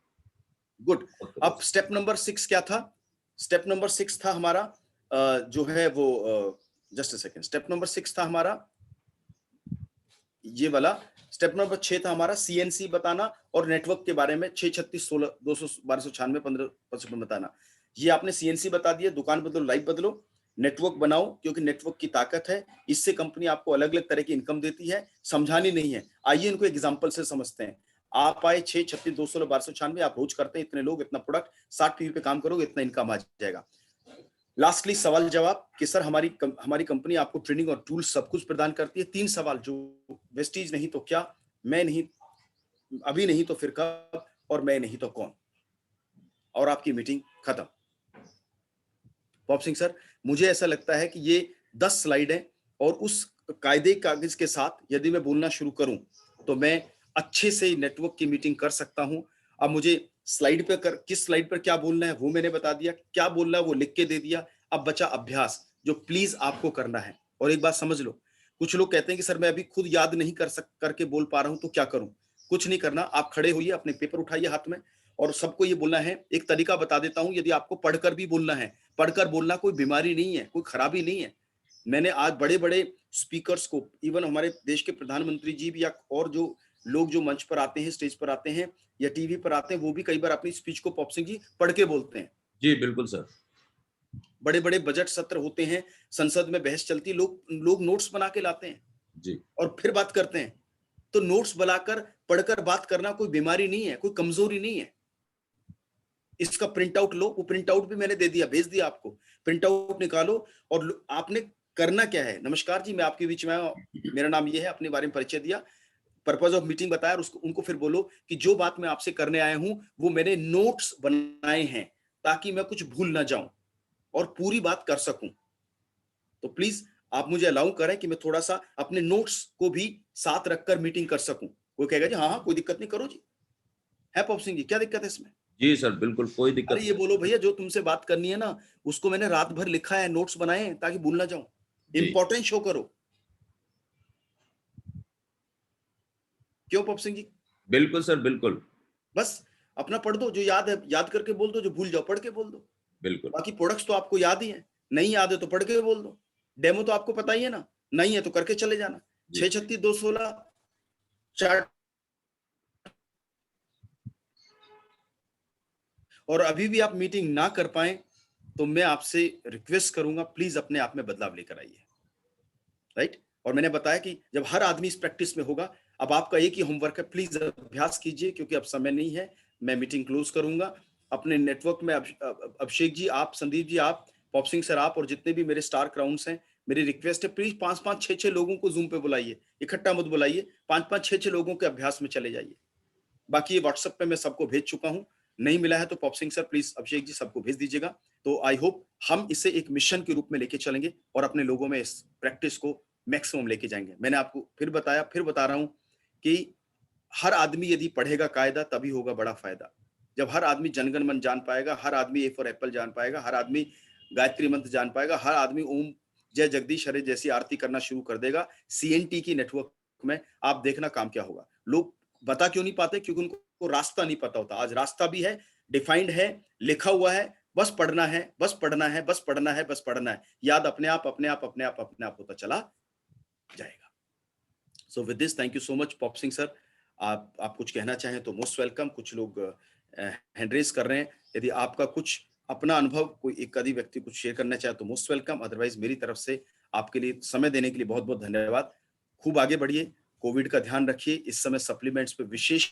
गुड। अब स्टेप नंबर 6 क्या था? स्टेप नंबर 6 था हमारा जो है वो just a second, step number 6 था हमारा ये वाला। स्टेप नंबर 6 था हमारा सीएनसी बताना और नेटवर्क के बारे में 6 36 16 200 1296 15 55 बताना। ये आपने सीएनसी बता दिया, दुकान बदलो लाइफ बदलो, नेटवर्क बनाओ क्योंकि नेटवर्क की ताकत है, इससे कंपनी आपको अलग अलग तरह की इनकम देती है, समझानी नहीं है। आइए इनको एग्जांपल से समझते हैं। आप आए 6 36 216 1296, आप रोज करते हैं इतने लोग, इतना प्रोडक्ट, 60 पीवी पे काम करोगे, इतना इनकम आ जाएगा। लास्टली सवाल जवाब कि सर हमारी कंपनी आपको ट्रेनिंग और टूल सब कुछ प्रदान करती है। 3 सवाल जो वेस्टीज नहीं तो क्या, मैं नहीं, अभी नहीं तो फिर कब, और मैं नहीं तो कौन, और आपकी मीटिंग खत्म। पॉप सिंह सर, मुझे ऐसा लगता है कि ये 10 स्लाइड है और उस कायदे कागज के साथ यदि मैं बोलना शुरू करूं तो मैं अच्छे से नेटवर्क की मीटिंग कर सकता हूं। अब मुझे स्लाइड पे किस स्लाइड पर क्या बोलना है वो मैंने बता दिया, क्या बोलना है वो लिख के दे दिया। अब बचा अभ्यास जो प्लीज आपको करना है। और एक बात समझ लो, कुछ लोग कहते हैं कि सर मैं अभी खुद याद नहीं करके बोल पा रहा हूं तो क्या करूं। कुछ नहीं करना, आप खड़े होइए, अपने पेपर उठाइए हाथ में और सबको ये बोलना है। एक तरीका बता देता हूं, यदि आपको पढ़कर भी बोलना है, पढ़कर बोलना कोई बीमारी नहीं है, कोई खराबी नहीं है। मैंने आज बड़े बड़े स्पीकर्स को, इवन हमारे देश के प्रधानमंत्री जी भी या और जो लोग जो मंच पर आते हैं, स्टेज पर आते हैं या टीवी पर आते हैं, वो भी कई बार अपनी स्पीच को पॉप सिंह जी पढ़ के बोलते हैं। जी बिल्कुल सर। बड़े बड़े बजट सत्र होते हैं, संसद में बहस चलती है, लोग नोट्स बना के लाते हैं जी और फिर बात करते हैं। तो नोट्स बनाकर पढ़कर बात करना कोई बीमारी नहीं है, कोई कमजोरी नहीं है। इसका प्रिंट आउट लो, वो प्रिंट आउट भी मैंने दे दिया, भेज दिया आपको। प्रिंट आउट निकालो और आपने करना क्या है। नमस्कार जी, मैं आपके बीच में आया, मेरा नाम ये है, अपने बारे में परिचय दिया, पर्पज ऑफ मीटिंग बताया और उसको उनको फिर बोलो कि जो बात मैं आपसे करने आया हूं वो मैंने नोट्स बनाए हैं ताकि मैं कुछ भूल ना जाऊं और पूरी बात कर सकूं। तो प्लीज आप मुझे अलाउ करें कि मैं थोड़ा सा अपने नोट्स को भी साथ रखकर मीटिंग कर सकूं। कोई कहेगा जी हाँ हाँ कोई दिक्कत नहीं, करो जी। है पॉप सिंह जी, क्या दिक्कत है इसमें? जी सर बिल्कुल, कोई दिक्कत अरे ये बोलो भैया, जो तुमसे बात करनी है ना उसको मैंने रात भर लिखा है, नोट्स बनाए हैं ताकि भूल ना जाऊं। इंपॉर्टेंट शो करो। क्यों पॉप सिंह जी? बिल्कुल सर बिल्कुल। बस अपना पढ़ दो, जो याद है याद करके बोल दो, जो भूल जाओ पढ़ के बोल दो। बिल्कुल। बाकी प्रोडक्ट्स तो आपको याद ही है, नहीं याद है तो पढ़ के बोल दो। डेमो तो आपको पता ही है ना, नहीं है तो करके चले जाना। 6 36 216 चार्ट। और अभी भी आप मीटिंग ना कर पाए तो मैं आपसे रिक्वेस्ट करूंगा, प्लीज अपने आप में बदलाव लेकर आइए। राइट? और मैंने बताया कि जब हर आदमी इस प्रैक्टिस में होगा, अब आपका एक ही होमवर्क है, प्लीज अभ्यास कीजिए क्योंकि अब समय नहीं है, मैं मीटिंग क्लोज करूंगा। अपने नेटवर्क में अभिषेक जी, आप, संदीप जी, आप, पॉप सिंह सर, आप और जितने भी मेरे स्टार क्राउन्स हैं, मेरी रिक्वेस्ट है प्लीज 5-5 6-6 लोगों को जूम पे बुलाइए, इकट्ठा मत बुलाइए, 5-5 6-6 लोगों के अभ्यास में चले जाइए। बाकी ये व्हाट्सएप पे मैं सबको भेज चुका हूं, नहीं मिला है तो pop Singh sir please, Abhishek ji, सबको भेज दीजिएगा। तो आई होप हम इसे एक मिशन के रूप में लेके चलेंगे और अपने लोगों में इस प्रैक्टिस को मैक्सिमम लेके जाएंगे। मैंने आपको फिर बताया, फिर बता रहा हूं कि हर आदमी यदि पढ़ेगा कायदा तभी होगा बड़ा फायदा। जब हर आदमी जनगण मन जान पाएगा, हर आदमी ए फॉर एप्पल जान पाएगा, हर आदमी गायत्री मंत्र जान पाएगा, हर आदमी ओम जय जगदीश हरे जैसी आरती करना शुरू कर देगा सीएनटी की नेटवर्क में, आप देखना काम क्या होगा। लोग बता क्यों नहीं पाते? क्योंकि उनको रास्ता नहीं पता होता। आज रास्ता भी है, डिफाइंड है, लिखा हुआ है, बस पढ़ना है, बस पढ़ना है, बस पढ़ना है, बस पढ़ना है। याद अपने आप अपने आप अपने आप अपने आप होता चला जाएगा। So with this, thank you so much पॉप सिंह सर। आप कुछ कहना चाहें तो मोस्ट वेलकम। कुछ लोग हैंड रेज कर रहे हैं, यदि आपका कुछ अपना अनुभव कोई एक आदि व्यक्ति कुछ शेयर करना चाहे तो मोस्ट वेलकम। अदरवाइज मेरी तरफ से आपके लिए समय देने के लिए बहुत बहुत धन्यवाद। खूब आगे बढ़िए, कोविड का ध्यान रखिए, इस समय सप्लीमेंट्स पे विशेष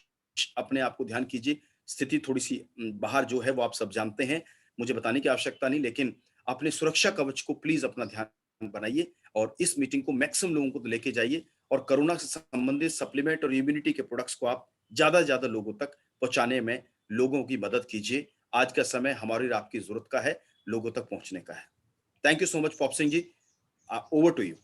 अपने आप को ध्यान कीजिए। स्थिति थोड़ी सी बाहर जो है वो आप सब जानते हैं, मुझे बताने की आवश्यकता नहीं, लेकिन अपने सुरक्षा कवच को प्लीज अपना ध्यान बनाइए और इस मीटिंग को मैक्सिमम लोगों को लेके जाइए और कोरोना से संबंधित सप्लीमेंट और इम्यूनिटी के प्रोडक्ट्स को आप ज्यादा से ज्यादा लोगों तक पहुंचाने में लोगों की मदद कीजिए। आज का समय हमारी आपकी जरूरत का है, लोगों तक पहुंचने का है। थैंक यू सो मच पॉप Singh ji, over to you.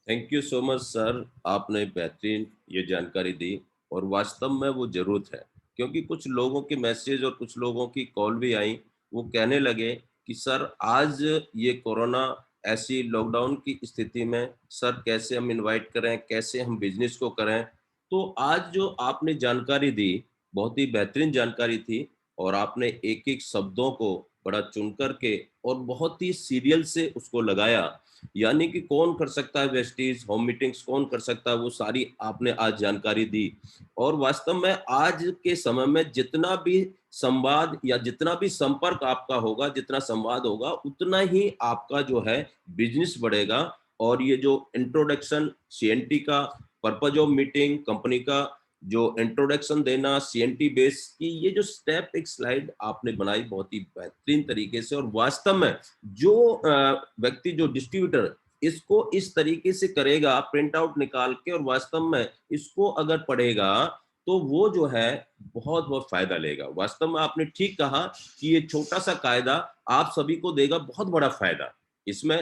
Thank you so much sir, आपने बेहतरीन ये जानकारी दी और वास्तव में वो जरूरत है, क्योंकि कुछ लोगों के मैसेज और कुछ लोगों की कॉल भी आई, वो कहने लगे कि सर आज ये कोरोना ऐसी लॉकडाउन की स्थिति में सर कैसे हम इनवाइट करें, कैसे हम बिजनेस को करें। तो आज जो आपने जानकारी दी बहुत ही बेहतरीन जानकारी थी और आपने एक एक शब्दों को बड़ा चुन करके और बहुत ही सीरियल से उसको लगाया, यानी कि कौन कर सकता है वेस्टीज होम मीटिंग्स, कौन कर सकता है, वो सारी आपने आज जानकारी दी। और वास्तव में आज के समय में जितना भी संवाद या जितना भी संपर्क आपका होगा, जितना संवाद होगा, उतना ही आपका जो है बिजनेस बढ़ेगा। और ये जो इंट्रोडक्शन सीएनटी का, पर्पज ऑफ मीटिंग, कंपनी का जो इंट्रोडक्शन देना, सीएनटी बेस की ये जो स्टेप, एक स्लाइड आपने बनाई बहुत ही बेहतरीन तरीके से। और वास्तव में जो व्यक्ति, जो डिस्ट्रीब्यूटर इसको इस तरीके से करेगा, प्रिंट आउट निकाल के, और वास्तव में इसको अगर पढ़ेगा तो वो जो है बहुत बहुत फायदा लेगा। वास्तव में आपने ठीक कहा कि ये छोटा सा कायदा आप सभी को देगा बहुत बड़ा फायदा। इसमें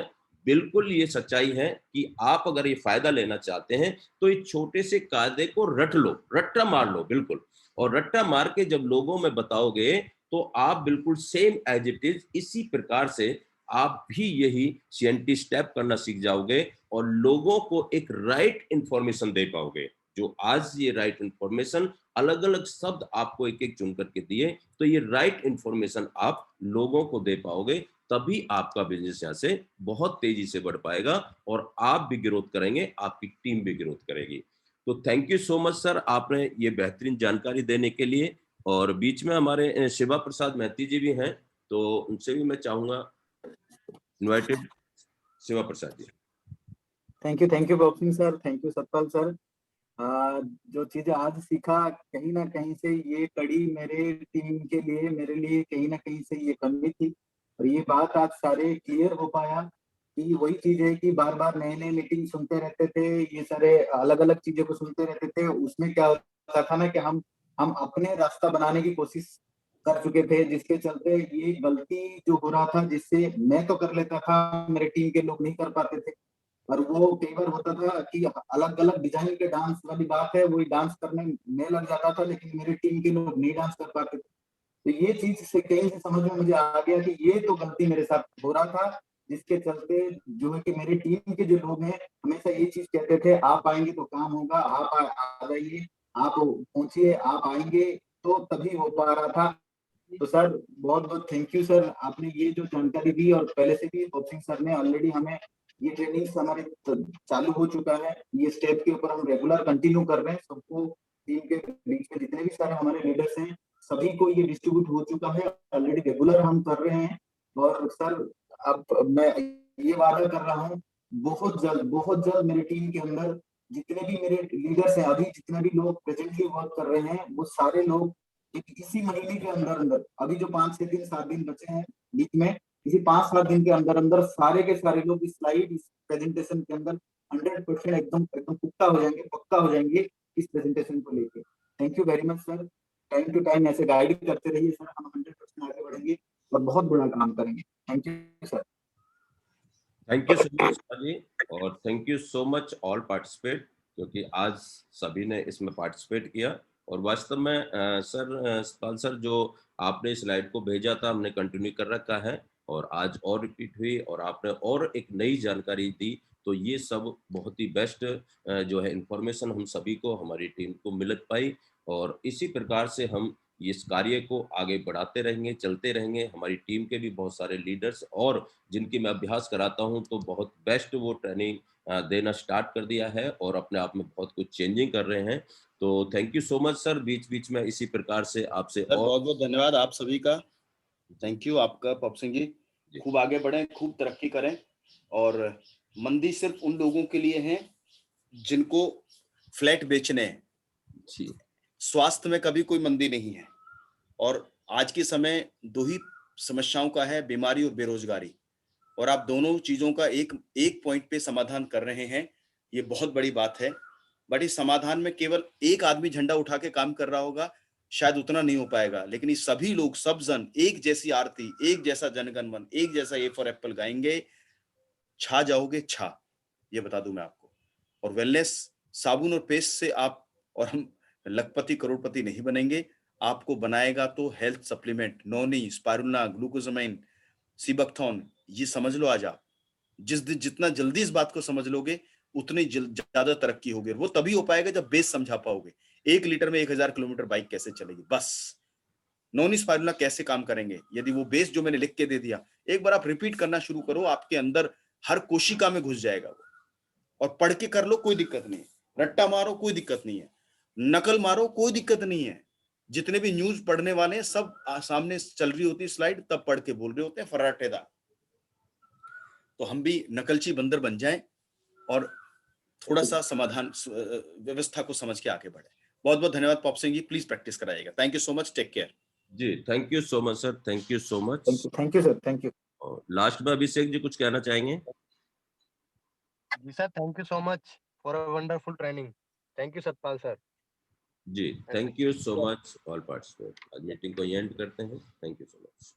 बिल्कुल ये सच्चाई है कि आप अगर ये फायदा लेना चाहते हैं तो इस छोटे से कायदे को रट लो, रट्टा मार लो बिल्कुल। और रट्टा मार के जब लोगों में बताओगे तो आप बिल्कुल सेम एज इट इज इसी प्रकार से आप भी यही सीएनटी स्टेप करना सीख जाओगे और लोगों को एक राइट इंफॉर्मेशन दे पाओगे। जो आज ये राइट इंफॉर्मेशन, अलग अलग शब्द आपको एक एक चुन करके दिए, तो ये राइट इंफॉर्मेशन आप लोगों को दे पाओगे, तभी आपका बिजनेस यहाँ से बहुत तेजी से बढ़ पाएगा और आप भी ग्रोथ करेंगे, आपकी टीम भी ग्रोथ करेगी। तो thank you so much sir, आपने ये बेहतरीन जानकारी देने के लिए। और बीच में हमारे शिवा प्रसाद महती जी भी हैं, तो उनसे भी मैं चाहूंगा, invited Shiva Prasad ji. Thank you प्रॉप Singh sir, thank you Satpal sir. जो चीजें आज सीखा, कहीं ना कहीं से ये कड़ी मेरे टीम के लिए, मेरे लिए कहीं ना कहीं से ये कमी थी, और ये बात आज सारे क्लियर हो पाया कि वही चीज है कि बार बार नए नए मीटिंग सुनते रहते थे, ये सारे अलग अलग चीजों को सुनते रहते थे। उसमें क्या होता था ना कि हम अपने रास्ता बनाने की कोशिश कर चुके थे, जिसके चलते ये गलती जो हो रहा था, जिससे मैं तो कर लेता था, मेरे टीम के लोग नहीं कर पाते थे। और वो कई बार होता था कि अलग अलग डिजाइन के डांस वाली बात है, वही डांस करने में लग जाता था, लेकिन मेरे टीम के लोग नहीं डांस कर पाते थे। तो ये चीज से कहीं से समझ में मुझे आ गया कि ये तो गलती मेरे साथ हो रहा था, जिसके चलते जो है कि मेरी टीम के जो लोग हैं हमेशा ये चीज कहते थे, आप आएंगे तो काम होगा, आप आ जाइए, आप पहुंचिए, आप आएंगे, तो तभी हो पा रहा था। तो सर बहुत बहुत थैंक यू सर, आपने ये जो जानकारी दी, और पहले से भी प्रॉप सिंह सर ने ऑलरेडी हमें ये ट्रेनिंग हमारे चालू हो चुका है, ये स्टेप के ऊपर हम रेगुलर कंटिन्यू कर रहे हैं। सबको टीम के बीच में जितने भी सारे हमारे लीडर्स हैं, सभी को ये डिस्ट्रीब्यूट हो चुका है, ऑलरेडी रेगुलर हम कर रहे हैं। और सर अब मैं ये वादा कर रहा हूँ, बहुत जल्द मेरी टीम के अंदर जितने भी मेरे लीडर्स हैं, अभी जितने भी लोग प्रेजेंटली वर्क कर रहे हैं, वो सारे लोग इसी महीने के अंदर, अभी जो 5-6 दिन 7 दिन बचे हैं बीच में, इसी 5-7 दिन के अंदर सारे के सारे लोग इस स्लाइड, इस प्रेजेंटेशन के अंदर 100% एकदम पुख्ता हो जाएंगे, पक्का हो जाएंगे इस प्रेजेंटेशन को लेके। Thank you very much sir, time to time ऐसे गाइड करते रहिए सर, हम 100% आगे बढ़ेंगे और बहुत बड़ा काम करेंगे। Thank you sir. Thank you so much जी, और thank you so much all participate, क्योंकि आज सभी ने इसमें पार्टिसिपेट किया। और वास्तव में सर, सतपाल सर, जो आपने स्लाइड को भेजा था हमने कंटिन्यू कर रखा है, और आज और रिपीट हुई और आपने और एक नई जानकारी दी, तो ये सब बहुत ही बेस्ट जो है इंफॉर्मेशन हम सभी को, हमारी टीम को मिल पाई। और इसी प्रकार से हम इस कार्य को आगे बढ़ाते रहेंगे, चलते रहेंगे। हमारी टीम के भी बहुत सारे लीडर्स और जिनकी मैं अभ्यास कराता हूं, तो बहुत बेस्ट वो ट्रेनिंग देना स्टार्ट कर दिया है और अपने आप में बहुत कुछ चेंजिंग कर रहे हैं। तो thank you so much sir, बीच बीच में इसी प्रकार से आपसे और बहुत बहुत धन्यवाद आप सभी का। थैंक यू आपका प्रॉप सिंह जी, खूब आगे बढ़ें, खूब तरक्की करें। और मंदी सिर्फ उन लोगों के लिए है जिनको फ्लैट बेचने हैं, स्वास्थ्य में कभी कोई मंदी नहीं है। और आज के समय दो ही समस्याओं का है, बीमारी और बेरोजगारी, और आप दोनों चीजों का एक पॉइंट पे समाधान कर रहे हैं, ये बहुत बड़ी बात है। बट इस समाधान में केवल एक आदमी झंडा उठा के काम कर रहा होगा, शायद उतना नहीं हो पाएगा, लेकिन ये सभी लोग, सब जन एक जैसी आरती, एक जैसा जनगण मन, एक जैसा ए फॉर एप्पल गाएंगे, छा जाओगे, छा, ये बता दूं मैं आपको। और वेलनेस साबुन और पेस्ट से आप और हम लखपति करोड़पति नहीं बनेंगे, आपको बनाएगा तो हेल्थ सप्लीमेंट, नोनी, स्पारुलिना, ग्लूकोजामाइन, सीबकथॉन, ये समझ लो आज आप। जितना जल्दी इस बात को समझ लोगे, उतनी ज्यादा तरक्की होगी। वो तभी हो पाएगा जब बेस समझा पाओगे। 1 लीटर में 1000 किलोमीटर बाइक कैसे चलेगी, बस नॉनिस फार्मूला कैसे काम करेंगे, यदि वो बेस जो मैंने लिख के दे दिया एक बार आप रिपीट करना शुरू करो, आपके अंदर हर कोशिका में घुस जाएगा वो। और पढ़ के कर लो, कोई दिक्कत नहीं है, रट्टा मारो कोई दिक्कत नहीं है, नकल मारो कोई दिक्कत नहीं है। जितने भी न्यूज पढ़ने वाले हैं सब सामने चल रही होती स्लाइड, तब पढ़ के बोल रहे होते हैं फर्राटेदार। तो हम भी नकलची बंदर बन जाएं और थोड़ा सा समाधान व्यवस्था को समझ के आगे बढ़े। बहुत बहुत धन्यवाद पॉप सिंह जी, प्लीज प्रैक्टिस कराइएगा। Thank you so much, take care. जी thank you so much sir, thank you so much. Thank you sir, thank you. और लास्ट में अभिषेक जी कुछ कहना चाहेंगे? जी sir, thank you so much for a wonderful training. Thank you Satpal sir. जी thank you so much all participant. आज meeting को end करते हैं। Thank you so much.